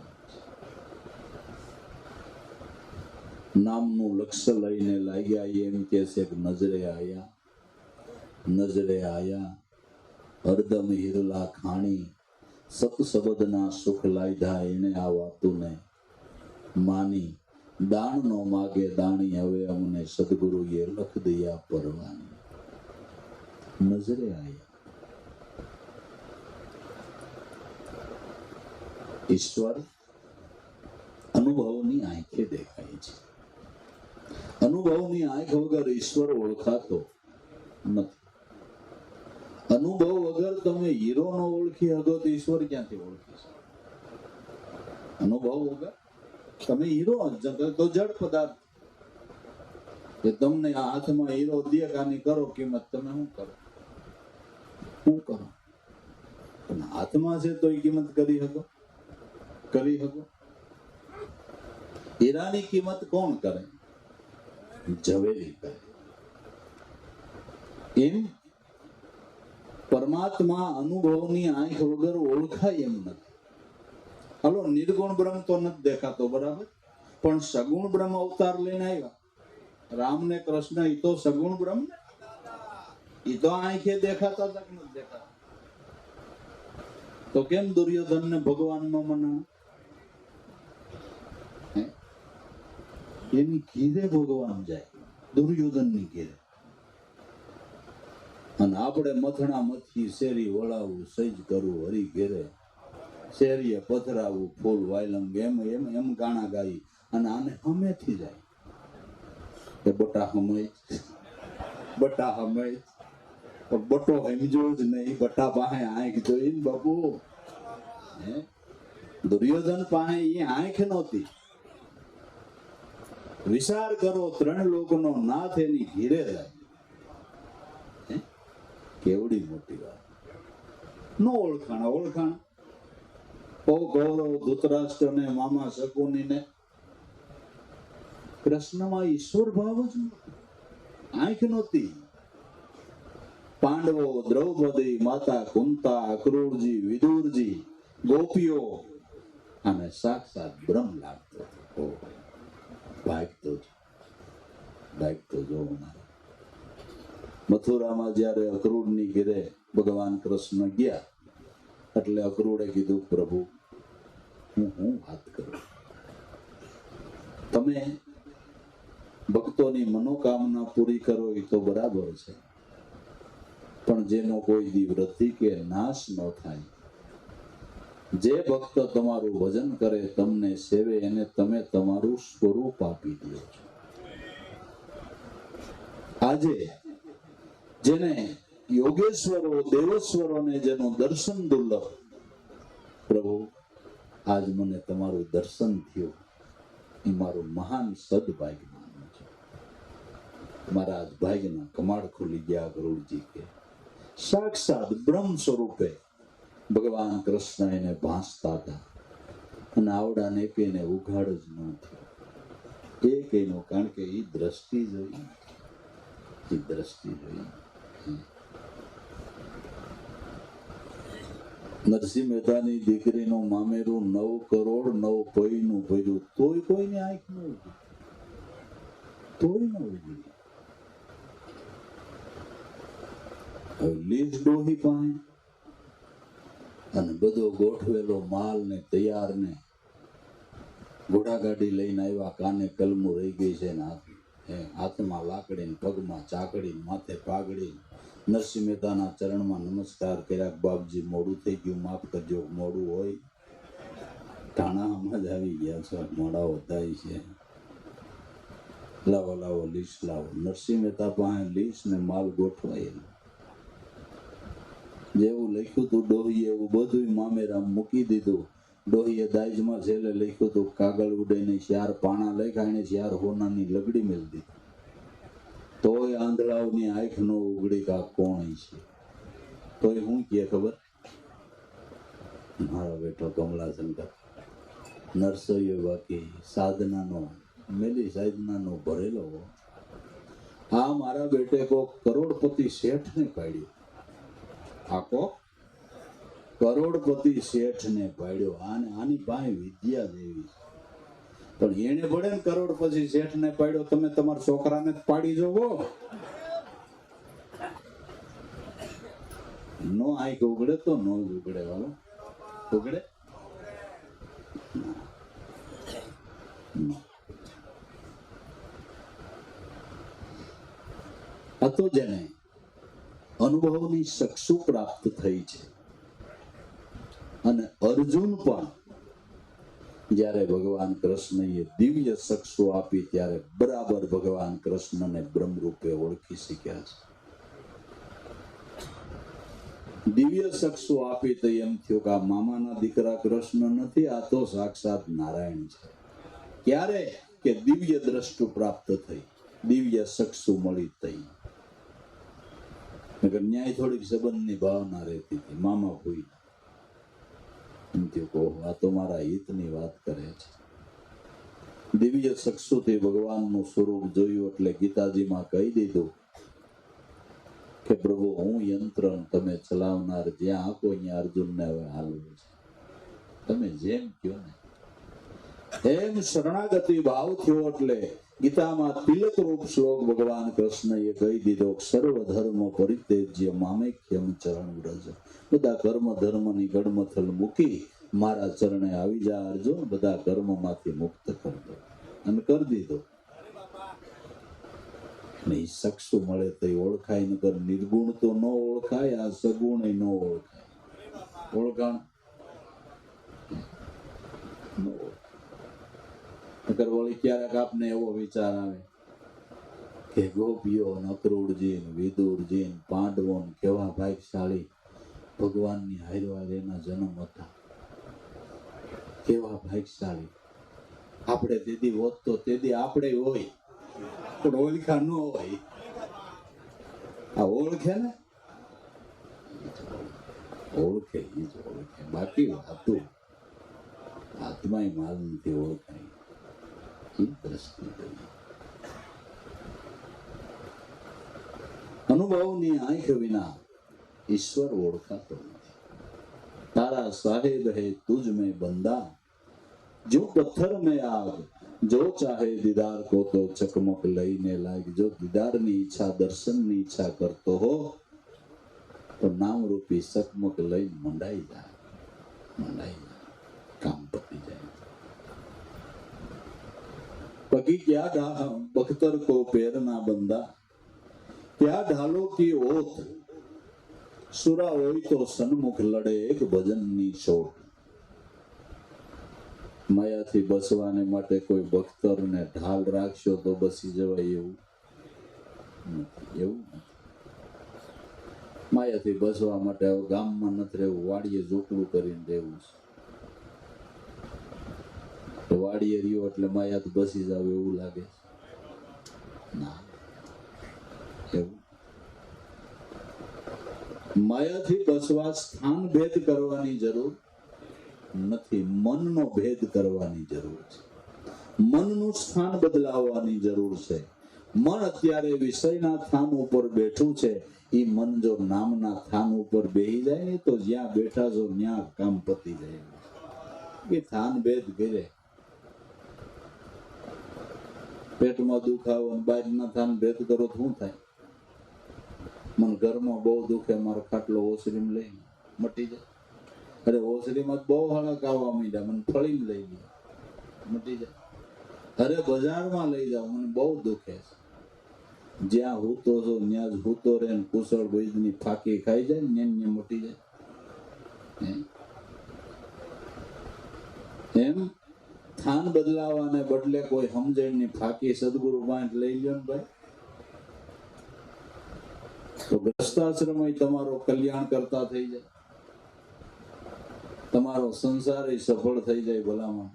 નામનું લક્ષ્ય લઈને લાગ્યા એમ કે છે કે નજરે આયા હરદમ હિરલા ખાણી. સત શબ્દના સુખ લાયધા એને આ વાતુને માની. દાણ નો માગે દાણી હવે અમને સદગુરુએ લખ દયા પરવાની. નજરે આયા ઈશ્વર અનુભવની આંખે દેખાય છે. અનુભવની આંખ વગર ઈશ્વર ઓળખાતો નથી. અનુભવ વગર તમે હીરો નો ઓળખી શકો તો ઈશ્વર ક્યાંથી ઓળખી શકો? અનુભવ વગર તમે હીરો તો જડ પદાર્થ કે તમને આ હાથમાં હીરો દેખાની કરો કિંમત, તમે શું કરો? શું કરો? પણ હાથમાં છે તો એ કિંમત કરી શકો? કરી શકો? હીરાની કિંમત કોણ કરે? ઝવેરી કરે. એમ પરમાત્મા અનુભવની આંખ વગર ઓળખાય એમ નથી. હાલો, નિર્ગુણ બ્રહ્મ તો નથી દેખાતો, બરાબર, પણ સગુણ બ્રહ્મ અવતાર લઈને આવ્યા. રામ ને કૃષ્ણ, એ તો સગુણ બ્રહ્મ ને, એ તો આંખે દેખાતા તક નથી દેખાતા. તો કેમ દુર્યોધન ને ભગવાન નો મના? એની ઘીરે ભગવાન જાય, દુર્યોધન ની ઘીરે. અને આપણે મથણા મથી શેરી વળાવું, સજ કરવું હરી ઘેરે, શેરીએ પથરાવું ફૂલ વાયલંગ, એમ એમ એમ ગાણા ગાઈ અને આને હમેથી જાય કે બટા હમય, બટા હમય. પણ બટો સમજો જ નહીં, બટા પાસે આંખ જોઈ ને બાપુ. દુર્યોધન પાસે એ આંખ નહોતી. વિચાર કરો, 3 લોકનો નાથ એની ઘીરે જાય. કેવડી મોટી વાત. નો ઓળખાણ, ઓળખાણ કૌરવ ધૃતરાષ્ટ્ર ને મામા શકુની ને. કૃષ્ણમાં ઈશ્વર ભાવ જ નહોતો, આંખ નહોતી. પાંડવો, દ્રૌપદી, માતા કુંતા, અક્રૂરજી, વિદુરજી, ગોપીઓ, અને સાક્ષાત બ્રહ્મ લાગતો હતો. ભાગતો જ ભાગતો જોનાર. મથુરામાં જયારે અક્રૂરની ઘેરે ભગવાન કૃષ્ણ ગયા, એટલે અક્રૂરે કીધું, પ્રભુ હું વાત કરું, તમે ભક્તોની મનોકામના પૂરી કરો એ તો બરાબર છે, પણ જેનો કોઈ દી વૃદ્ધિ કે નાશ ન થાય, જે ભક્ત તમારું ભજન કરે, તમને સેવે, એને તમે તમારું સ્વરૂપ આપી દો છો. આજે જેને યોગેશ્વરો, દેવેશ્વરોને જેનું દર્શન દુર્લભ, પ્રભુ આજ મને તમારું દર્શન થયું, એ મારું મહાન સદભાગ્ય માનું છે. મારા આજ ભાગ્યના કમાડ ખુલી ગયા. ગરુડજી કે સાક્ષાત બ્રહ્મ સ્વરૂપે ભગવાન કૃષ્ણ એને ભાંસતા હતા, અને આવડાને કઈને ઉઘાડ જ ન થયો. એ કઈનું, કારણ કે એ દ્રષ્ટિ જોઈ, એ દ્રષ્ટિ જોઈ. નરસિંહ મહેતાની દીકરીનું મામેરું 9 કરોડ 9 પૈનું ભર્યું, તોય કોઈને આંખ ન ઉગી, તોય ન ઉગી. લીજ ડોહી પાસે અને બધો ગોઠવેલો માલ ને તૈયાર ને ઘોડાગાડી લઈને આવ્યા. કાને કલમું રહી ગઈ છે ને હાથમાં લાકડી ને પગમાં ચાકડી, માથે પાઘડી. નરસિંહ મહેતાના ચરણમાં નમસ્કાર કર્યા. બાપજી મોડું થઈ ગયું, માફ કરજો. મોડું હોય, ટાણામાં જ આવી ગયા છો, મોડા વધાય છે. લાવો લાવો લીસ લાવો. નરસિંહ મહેતા પાસે લીસ ને માલ ગોઠવાયેલું. જેવું લખ્યું હતું ડોહીએ એવું બધું મામેરામ મૂકી દીધું. ડોહીએ દાઈજમાં છેલ્લે લખ્યું હતું, કાગળ ઉડે 4 પાણા લખ્યા, એને 4 હોનાની લગડી મેળ દીધી. તોય આંધળાઓની આંખ નો ઉગડી કા કોણ છે. તોય હું કે ખબર, મારો બેટો કમલાશંકર નરસરીઓ બાકી સાધનાનો, મેલી સાધનાનો ભરેલો. આ મારા બેટે કો કરોડપતિ શેઠ ને પાડ્યો, આખો કરોડપતિ શેઠ ને પાડ્યો. આની પાસે વિદ્યા જેવી, પણ એને ભળે ને કરોડપતિ શેઠ ને પાડ્યો, તમે તમારા છોકરાને જ પાડી જોવો. નો આંખ ઉગડે તો નો જ ઉગડે. વાલો ઉગડે આ તો જેને અનુભવની ચક્ષુ પ્રાપ્ત થઈ છે, અને અર્જુન પણ જ્યારે ભગવાન કૃષ્ણએ દિવ્ય ચક્ષુ આપી ત્યારે બરાબર ભગવાન કૃષ્ણને બ્રહ્મરૂપે ઓળખી શક્યા છે. દિવ્ય ચક્ષુ આપી તો એમ થયું કે આ મામાના દીકરા કૃષ્ણ નથી, આ તો સાક્ષાત નારાયણ છે. ક્યારે કે દિવ્ય દ્રષ્ટિ પ્રાપ્ત થઈ, દિવ્ય ચક્ષુ મળી થઈ. ન્યાય થોડીક સંબંધની ભાવના રહેતી હતી. મામા ભૂઈ એમ થયું કહો આ તો મારા હિતની વાત કરે છે. દિવ્ય ચક્ષુથી ભગવાનનું સ્વરૂપ જોયું એટલે ગીતાજીમાં કહી દીધું કે પ્રભુ હું યંત્ર તમે ચલાવનાર, જ્યાં આંકો અહીંયા અર્જુનને હવે હાલવું છે. તમે જેમ કહો ને એમ શરણાગતિ ભાવ થયો એટલે ગીતામાં તિલક રૂપ શ્લોક ભગવાન કૃષ્ણએ કહી દીધો, સર્વ ધર્મ પરિત્યજ્ય મામેખ્યમ ચરણ વ્રજ. બધા કર્મ ધર્મની ગડમથલ મૂકી મારા ચરણે આવી જા અર્જુન, બધા કર્મમાંથી મુક્ત કરી દો. અને કરી દીધો. નહીં ચક્ષુ મળે તો ઓળખાય, નકર નિર્ગુણ તો ન ઓળખાય, આ સગુણ ન ઓળખાય. ઓળખાણ નકર વળી ક્યારેક આપને એવો વિચાર આવે કે ગોપીઓ, અક્રૂરજી, વિદુરજી, પાંડવો કેવા ભાગ્યશાળી, ભગવાનની હારે એના જન્મ હતા, કેવા ભાગ્યશાળી. આપણે દીદી હોત તો તેદી આપણે હોય, પણ ઓળખા ન હોય. આ ઓળખે ને, ઓળખે એ જ ઓળખે, બાકી વાતું આત્મા માલ નથી ઓળખાય. એ દ્રષ્ટિ અનુભવની આંખ વિના ઈશ્વર ઓળખાતો નથી. તારા સાહેબ હે તુજ મેં બંદા, જો પથ્થર મેં આગ, જો ચાહે દીદાર કો તો ચકમક લઈને લાગ. જો દીદારની ઈચ્છા, દર્શનની ઈચ્છા કરતો હો તો નામ રૂપી ચકમક લઈને મંડાઈ જાય, મંડાઈ જાય, કામ પતી જાય. પગી ક્યાં બખ્તર કો પેરના બંદા, ક્યાં ઢાલો કી ઓત, સુરા હોય તો સન્મુખ લડે એક ભજનની ચોટ. માયાથી બસવાને માટે કોઈ બખ્તરને ઢાલ રાખશો તો બસી જવાય એવું નથી, એવું નથી. માયાથી બસવા માટે હવે ગામમાં નથી રહેવું, વાડીએ ઝૂંપડું કરીને રહેવું છે. વાડીએ રહ્યો એટલે માયાથી બસી જાવ એવું લાગે છે? ના, એવું માયાથી બસવા સ્થાન ભેદ કરવાની જરૂર નથી, મનનો ભેદ કરવાની જરૂર છે. મનનું સ્થાન બદલાવવાની જરૂર છે. મન અત્યારે વિષયના સ્થાન ઉપર બેઠું છે, એ મન જો નામના સ્થાન ઉપર બેહી જાય ને તો જ્યાં બેઠા છો ત્યાં કામ પતી જાય. એ સ્થાન ભેદ કરે. પેટમાં દુખાવો બહારના સ્થાન ભેદ કરો તો શું થાય? મને ઘરમાં બહુ દુખે, મારો ખાટલો ઓસરીમાં લઈ મટી જાય. અરે ઓસરીમાં બહુ હળક આવવા માંડ્યા, મને ફળીને લઈ લે, મટી જાય. અરે બજારમાં લઈ જાઓ, મને બહુ દુખે છે. જ્યાં હૂતો છો ત્યાં જ હૂતો રહે, કુશળ વૈદની ફાંકી ખાઈ જાય ને ત્યાં મટી જાય. એમ સ્થાન બદલાવાને બદલે કોઈ સમજણની ફાંકી સદગુરુ પાંચ લઈ લ્યો ને ભાઈ, તો ગ્રસ્તાશ્રમ તમારો કલ્યાણ કરતા થઈ જાય, તમારો સંસાર સફળ થઈ જાય. ભલામાં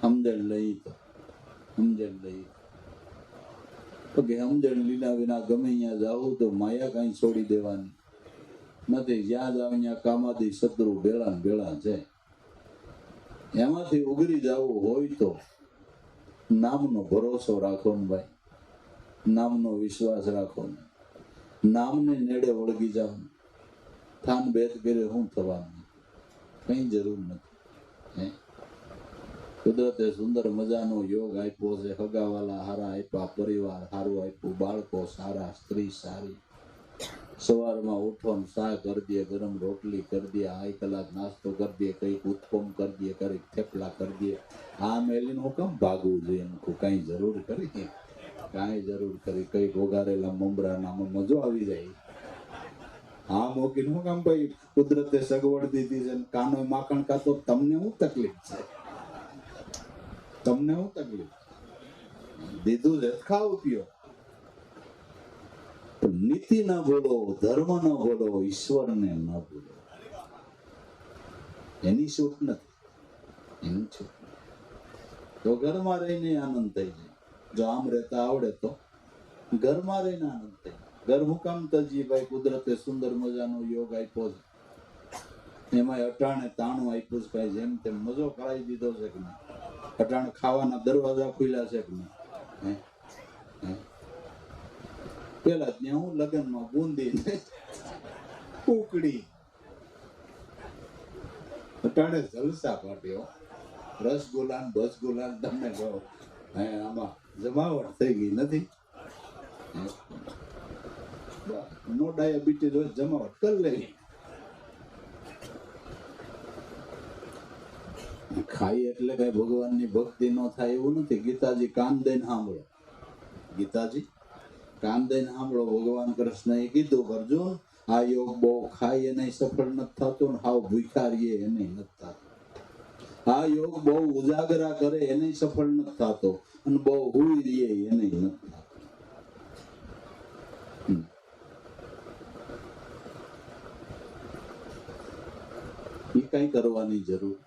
સમજણ લઈ તો સમજણ લઈ તો કે સમજણ લીધા વિના ગમે અહીંયા જાવું તો માયા કઈ છોડી દેવાની નથી. જ્યાં જાવ ત્યાં કામાદી શત્રુ ભેળા ને ભેળા છે. એમાંથી ઉગરી જવું હોય તો નામનો ભરોસો રાખો ને ભાઈ, નામનો વિશ્વાસ રાખો ને, નામને નેડે વળગી જાવ. સ્થાન ભેદ કરે શું થવાનું? કઈ જરૂર નથી. કુદરતે સુંદર મજાનો યોગ આપ્યો છે, હગાવાલા હારા આપ્યા, પરિવાર સારું આપ્યું, બાળકો સારા, સ્ત્રી સારી. સવારમાં ઉઠો ને ચા કરી દે, ગરમ રોટલી કરી દે, 2 કલાક નાસ્તો કરી દે, કઈક ઉત્પમ કરી દે, કઈક થેપલા કરી દે. આ મેલીને હું કેમ ભાગવું જોઈએ? કઈ જરૂર કરી? કાંઈ જરૂર કરી? કઈક વઘારેલા મમરાના મજો આવી જાય. હા મૂકીને હું કામ ભાઈ કુદરતે સગવડ દીધી છે કાનો માખણ ખાતો તમને શું તકલીફ છે? તમને શું તકલીફ? દીધું છે ખાઓ પીઓ. નીતિ ના બોલો, ધર્મ ન બોલો, ઈશ્વરને ન બોલો. એની છૂટ નથી, એની છૂટ. તો ઘરમાં રહીને આનંદ થઈ જાય. જો આમ રહેતા આવડે તો ઘરમાં રહીને આનંદ થઈ જાય. ઘર હું કામ તજી ભાઈ કુદરતે સુંદર મજાનો યોગ આપ્યો છે, એમાં અટાણે તાણું આપ્યું છે, ભાઈ જેમ તેમ મજો કરાવી દીધો છે કે નહીં? અટાણે ખાવાના દરવાજા ખુલ્યા છે કે નહીં? પેલા ત્યાં હું લગ્નમાં બુંદી ઉકડી અટાણે જલસા પાટ્યો. રસગુલ્લા ને બસગુલ્લા તમને કહો આમાં જમાવટ થઈ ગઈ નથી. નો ડાયાબિટીસ હોય જમાવટ કરી લેવી. ખાઈ એટલે કઈ ભગવાનની ભક્તિ ન થાય એવું નથી. ગીતાજી કાન દઈને સાંભળો, ગીતાજી કાન દઈને સાંભળો. ભગવાન કૃષ્ણએ કીધું અર્જુન આ યોગ બહુ ખાય એને સફળ નથી થતો ને હાવ ભૂખ્યા રહીએ એને નથી થતો. આ યોગ બહુ ઉજાગરા કરે એને સફળ નથી થતો અને બહુ હુઈ રહીએ એને નથી થતો. એ કઈ કરવાની જરૂર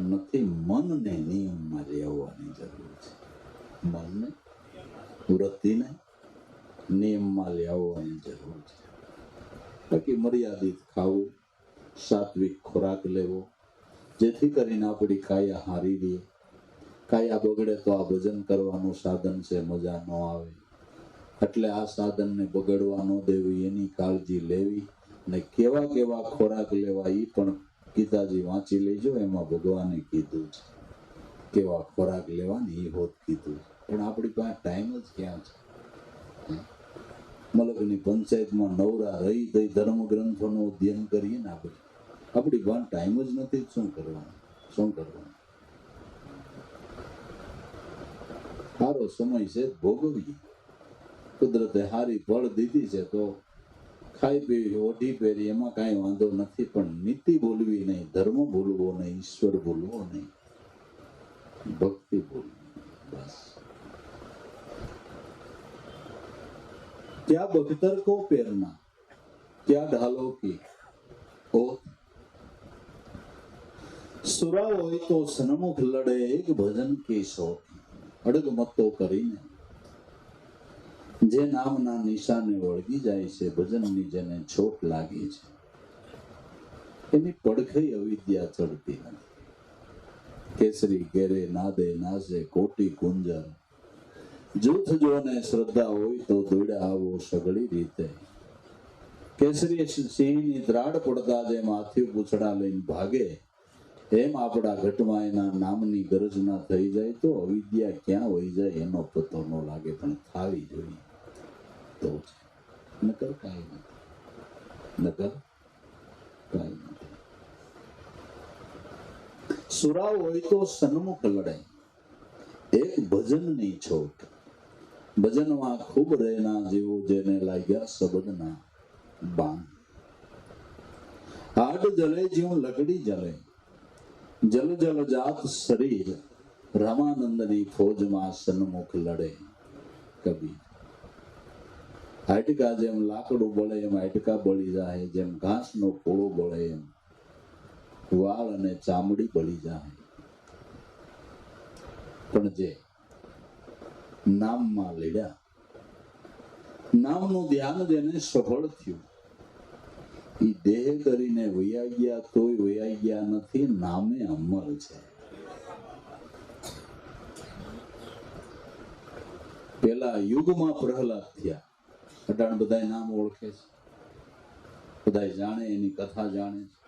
નથી. મનને નિયમમાં રહેવાની જરૂર છે. મનને વૃત્તિને નિયમમાં લેવાની જરૂર છે. બાકી મર્યાદિત ખાવું, સાત્વિક ખોરાક લેવો, જેથી કરીને આપણી કાયા હારી રહે. કાયા બગડે તો આ ભજન કરવાનું સાધન છે, મજા ન આવે. એટલે આ સાધનને બગડવા ન દેવું એની કાળજી લેવી. ને કેવા કેવા ખોરાક લેવા એ પણ ગીતાજી વાંચી લેજો. એમાં ભગવાને કીધું છે કેવા ખોરાક લેવાની એ હોત કીધું. પણ આપણી પાસે ટાઈમ જ ક્યાં છે? મલકની પંચાયતમાં નવરા રહી ગઈ ધર્મ ગ્રંથોનું અધ્યયન કરીએ ને આપણી પાસે ટાઈમ જ નથી. શું કરવાનું? શું કરવાનું? સારો સમય છે ભોગવીએ. કુદરતે હારી ફળ દીધી છે તો ખાઈ પીવી, ઓઢી પહેરી, એમાં કાંઈ વાંધો નથી. પણ નીતિ બોલવી નહીં, ધર્મ બોલવો નહીં, ઈશ્વર બોલવો નહીં, ભક્તિ બોલવી બસ. क्या बख्तर को प्रेरणा, क्या ढालो की ओत. સુરા હોય તો સન્મુખ લડે એક ભજન કે શોખ. અડગમતો કરીને જે નામના નિશાને વળગી જાય છે, ભજનની જેને છોટ લાગી છે, એની પડખઈ અવિદ્યા ચડતી નથી. કેસરી કેરે નાદે નાસે કોટી કુંજર. જૂથ જોને શ્રદ્ધા હોય તો દોડ્યા આવો સગળી રીતે. કેસરી સિંહની ત્રાડ પડતા જેમ હાથી પૂછડા લઈને ભાગે, એમ આપણા ઘટમાં એના નામની ગરજના થઈ જાય તો અવિદ્યા ક્યાં વહી જાય એનો પતો ન લાગે. પણ થાવી જોઈએ તો નકર કાંઈ નથી. નકર કાંઈ નથી. સુરાવ હોય તો સન્મુખ લડાય એક ભજનની છોટ. ભજનમાં ખૂબ રહેના જેવું જેને લાગ્યા શબ્દના બાણ. હાડ જલે જ્યું લકડી જલે, જલ જલ જાત શરીર. રામાનંદની ફોજમાં સન્મુખ લડે કબીર. હાડકા જેમ લાકડું બળે એમ હાડકા બળી જાય, જેમ ઘાસનો પોળો બળે એમ વાળ અને ચામડી બળી જાય. પણ જે નામમાં લડ્યા, નામનું ધ્યાન જેને સફળ થયું, એ દેહ કરીને વૈયા ગયા તોય વૈયા ગયા નથી. નામે અમર છે. પેલા યુગમાં પ્રહલાદ થયા, અટાણ બધા નામ ઓળખે છે, બધા જાણે, એની કથા જાણે છે.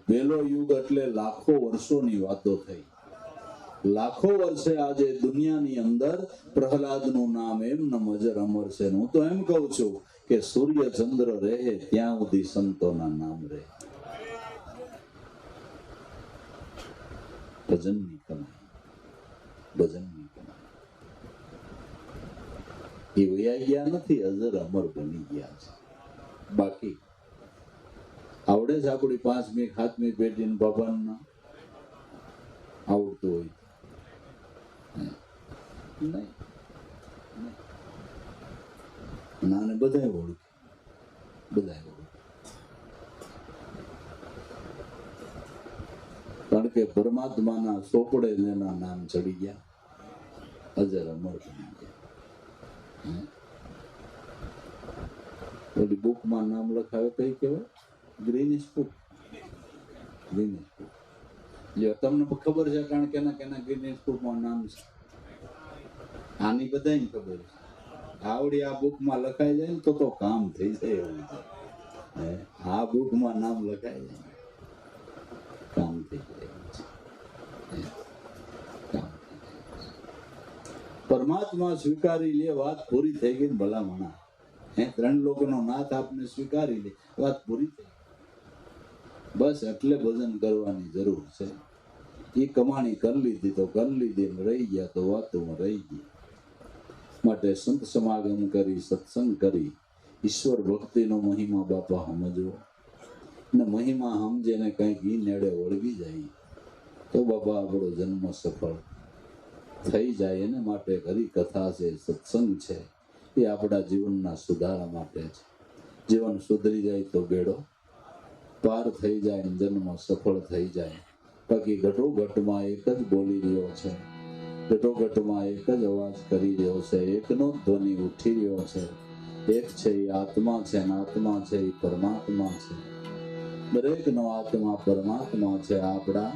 પેલો યુગ એટલે લાખો વર્ષોની વાતો થઈ. લાખો વર્ષે આજે દુનિયાની અંદર પ્રહલાદનું નામ એમ ન અજર અમર છે. હું તો એમ કહું છું કે સૂર્ય ચંદ્ર રહે ત્યાં સુધી સંતોના નામ રહે. ભજનની કમાઈ, ભજનની કમાઈ. એ વયા ગયા નથી, અજર અમર બની ગયા છે. બાકી આવડે જ આપણી 5મી 7મી પેઢીને ભગવાનના આવડતું હોય નહીં. નાને બધાય ઓળખે, બધાય ઓળખે. કારણ કે પરમાત્માના સોપડે જેના નામ ચડી ગયા, અજર અમર બની ગયા. ઓલી બુકમાં નામ લખાવે કઈ કહેવાય? Greenish book. Greenish book. જો તમને ખબર છે કારણ કે કેના ગ્રીનિશ બુકમાં નામ છે? આની બધાને ખબર છે. આવડી આ બુકમાં લખાઈ જાય ને તો કામ થઈ જાય એવું છે. આ બુકમાં નામ લખાઈ જાય કામ થઈ જાય. પરમાત્મા સ્વીકારી લે, વાત પૂરી થઈ ગઈ. ભલામણા 3 લોકોનો નાથ આપને સ્વીકારી લે, વાત પૂરી થઈ. બસ એટલે ભજન કરવાની જરૂર છે. એ કમાણી કરી લીધી તો કરી લીધી, રહી ગયા તો વાતોમાં રહી ગઈ. માટે સંત સમાગમ કરી, સત્સંગ કરી, ઈશ્વર ભક્તિનો મહિમા બાપા સમજવો. ને મહિમા સમજે ને કંઈક ઈ નેડે વળગી જાય તો બાપા આપણો જન્મ સફળ થઈ જાય. એને માટે હરિકથા છે, સત્સંગ છે, એ આપણા જીવનના સુધારા માટે છે. જીવન સુધરી જાય તો બેડો પાર થઈ જાય, જન્મ સફળ થઈ જાય. બાકી ઘટોઘટમાં એક જ બોલી રહ્યો છે, ઘટોઘટમાં એક જ અવાજ કરી રહ્યો છે, એકનો જ ધ્વનિ ઉઠી રહ્યો છે. એક છે એ આત્મા છે, અને આત્મા છે એ પરમાત્મા છે. દરેકનો આત્મા પરમાત્મા છે. આપણા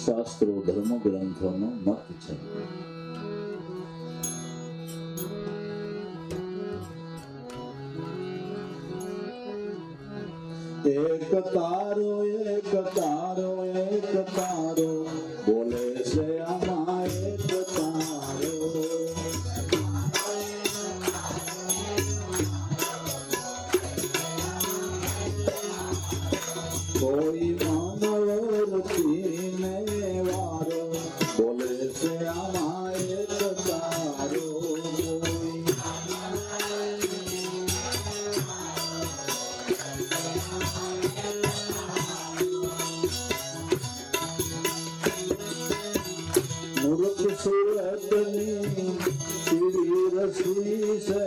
શાસ્ત્રો ધર્મ ગ્રંથોનો મત છે. એક તારો એક તારો એક તારો બોલે છે આમાં એક તારો. કોઈ માનવતી ને વારો બોલે છે આમાં એક તારો. મૂર્ખ સુરતની ચીડી રસી છે,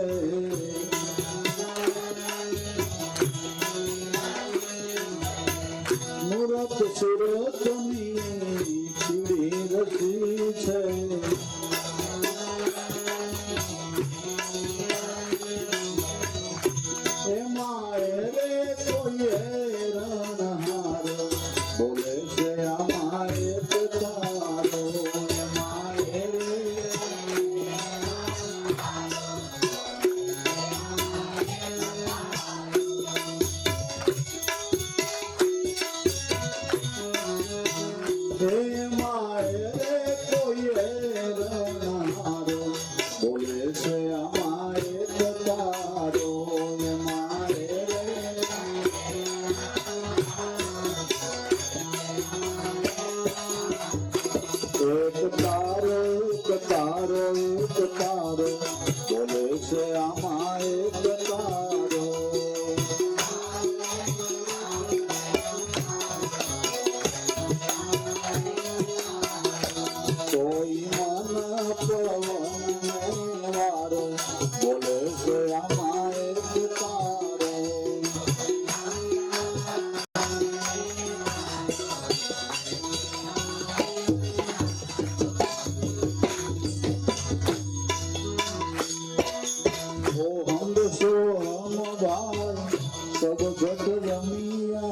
મૂર્ખ સુરતની ચીડી રસી છે. એમાં રે કોઈએ રણહારો બોલે છે આમાં એક તારો. તારો બોલે છે આમાં એક તારો. કોઈ મન પવન વારો બોલે છે આમાં એક તારો. सब घट रमिया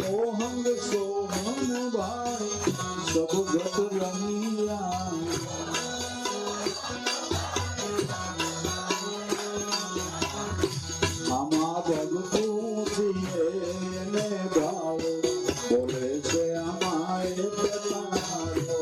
ओ हम सोहन भाई सब घट रमिया. आमा भगतू दिए ने भाव बोले से आमा एक तारो.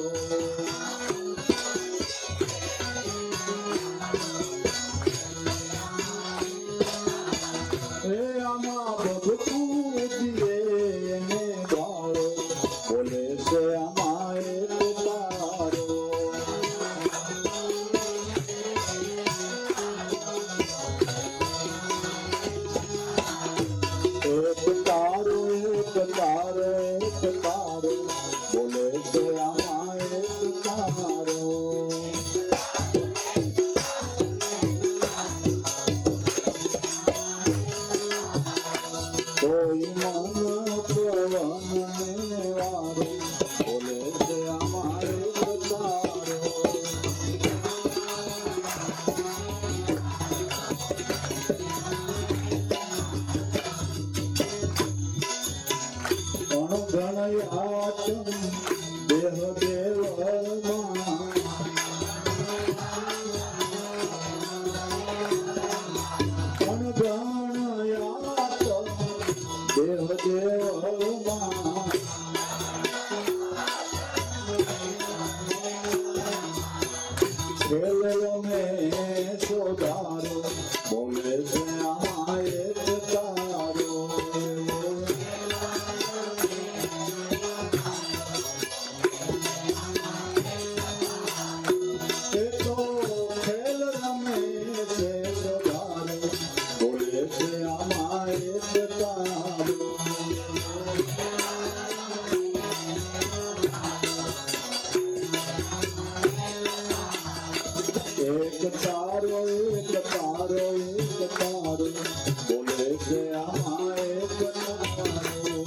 તારો બોલે છે આમાં એક તારો એ તો ખેલ રમે છે સવારો બોલે છે આમાં એક તારો એક તારો એક તારો એક તારો બોલે છે આમાં એક તારો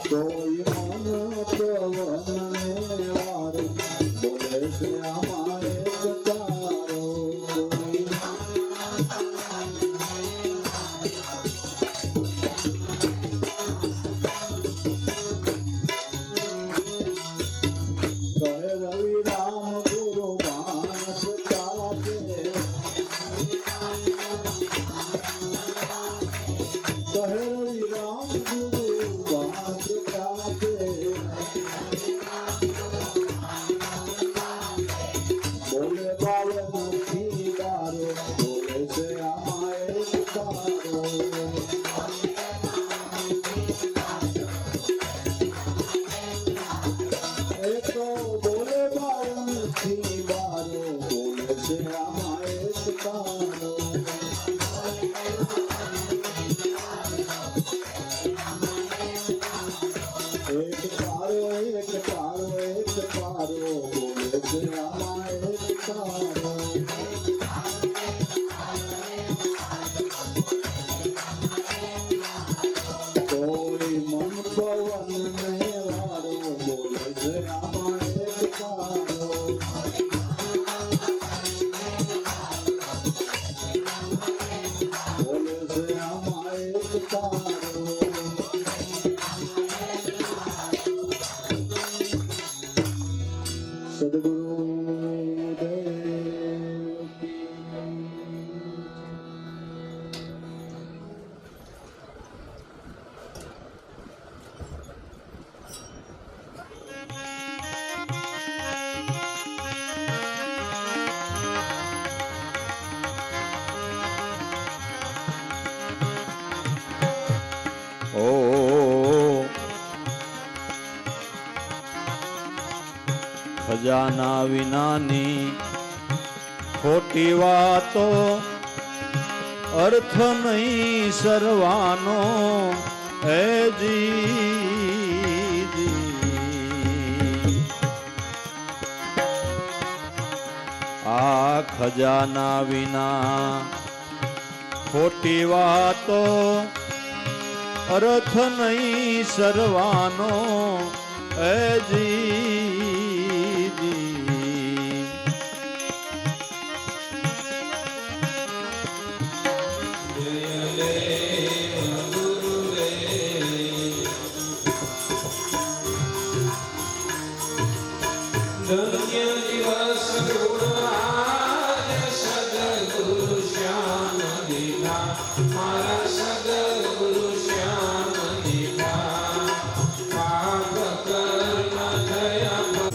કોઈ મન પવનને વારો બોલે છે આમાં એક તારો કોઈ કહે રવિ રામ ગુરુ માનસ તાપે કહે રવિ રામ ગુરુ માનસ તાપે બોલે બાવન થી દારો બોલે છે આમાં એક તારો એક બોલે બાવન થી બારો બોલે છે આમાં એક તારો એક તારો એક તારો એક તારો બોલે છે આમાં એક તારો કોઈ મન પવન ને વારો બોલે છે આમાં એક તારો બોલે છે આમાં એક તારો સદગુરુદેવ ઓ ખજાના વિનાની ખોટી વાતો અર્થ નહીં સરવાનો હે જી આ ખજાના વિના ખોટી વાતો અર્થ નહીં સરવાનો હે જી ધન્ય દિવસ ગુણાજ સદગુરુ શ્યામ દીધા મારા સદગુરુ શ્યામ દીધા પાપ કર્મ થયા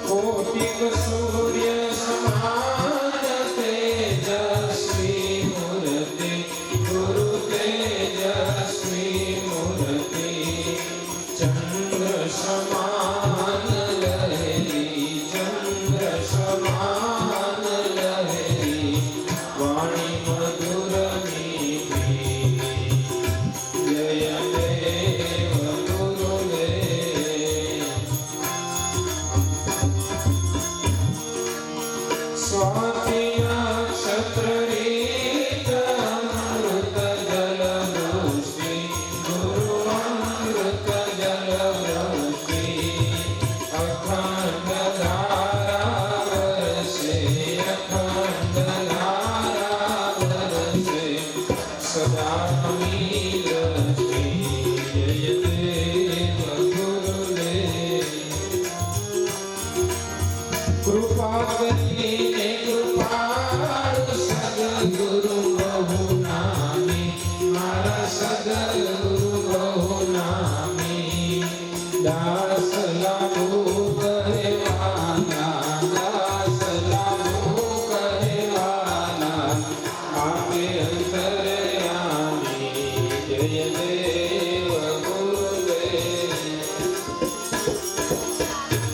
કોટિક સૂર્ય સમાન તેજસ્વી મૂર્તિ ગુરુ તેજસ્વી મૂર્તિ ચંદ્ર સમાન વાણી મધુર મીઠી જય દેવ ગુરુદેવ સ્વાતિ નક્ષત્ર રીત અમૃત જલ વૃષ્ટિ ગુરુ અમૃત જલ વૃષ્ટિ અખંડ ધારા વરસે અખંડ ધારા વરસે સદા નમી દ્રષ્ટિ જય દેવ ગુરુદેવ કૃપા કરીને કૃપાળુ સદગુરુ બહુ નામી મારા સદગુરુ બહુ નામી દાસ લાભુ કહેવાના દાસ લાભુ કહેવાના આપે અંતરયામી જય દેવ ગુરુદેવ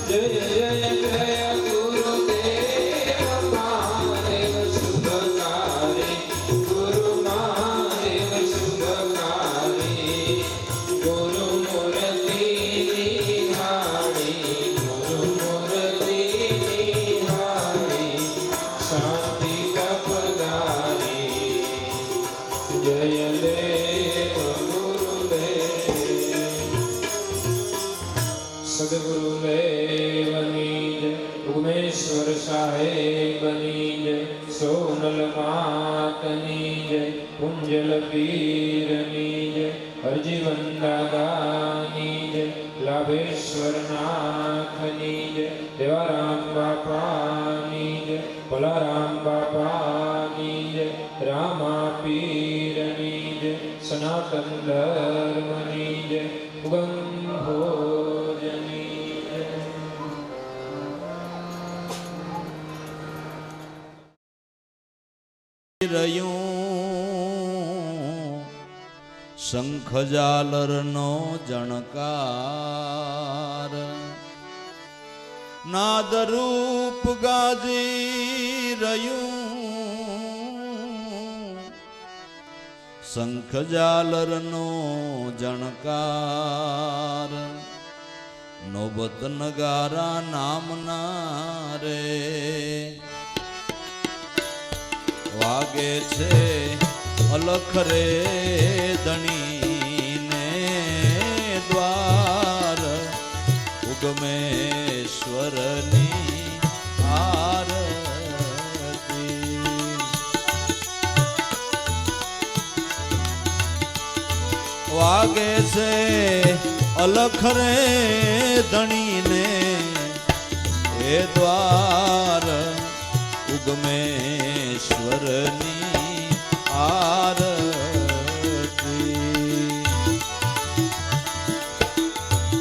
જય જય જય ગુરુદેવ મહાદેવ શુભકારી ગુરુ મહાદેવ શુભકારી ગુરુ મૂર્તિ નિહાળી ગુરુ મૂર્તિ નિહાળી શાંતિ કપદારી જય દેવ ગુરુદેવ સદગુરુદેવની જય ઉમેશ્વર સાહેબની જય સોનલ માતની જય કુંજલ પીરની જય હરજીવન દાદાની જય લાભેશ્વર નાથની જય દેવારામ બાપાની જય ભલારામ બાપાની જય રામા પીરની જય સનાતન ધર્મની જય ઉગમ ભોજની જય રહ્યું શંખ ઝાલરનો જણકાર નાદ રૂપ ગાજી રહ્યું શંખ ઝાલરનો જણકાર નોબત નગારા નામના રે વાગે છે અલખ રે ધણીને દ્વાર ઉગમેશ્વરની આરતી વાગે છે અલખ રે ધણીને એ દ્વાર ઉગમેશ્વરની આરતી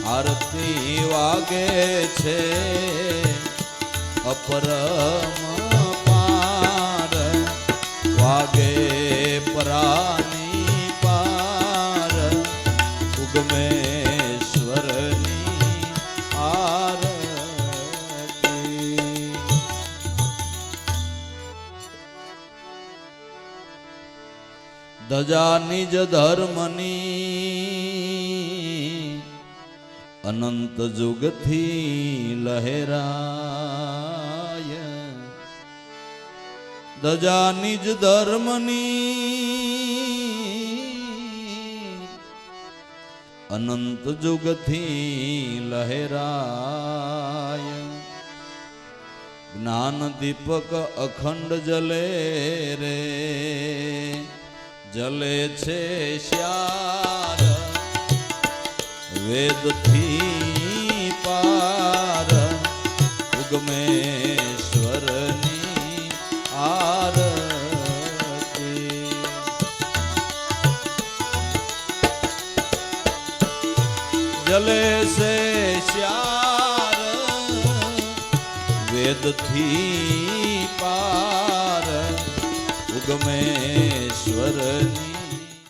આરતી વાગે છે અપરમ પાર વાગે પરાની પાર ઉગમેશ્વરની આરતી ધજા નિજ ધર્મની અનંત જુગથી લહેરાય ધજા નિજ ધર્મની અનંત જુગથી લહેરાય જ્ઞાન દીપક અખંડ જલે રે જલે છે શ્યાર વેદથી પાર ઉગમેશ્વરની આરતી જલે છે શ્યાર વેદથી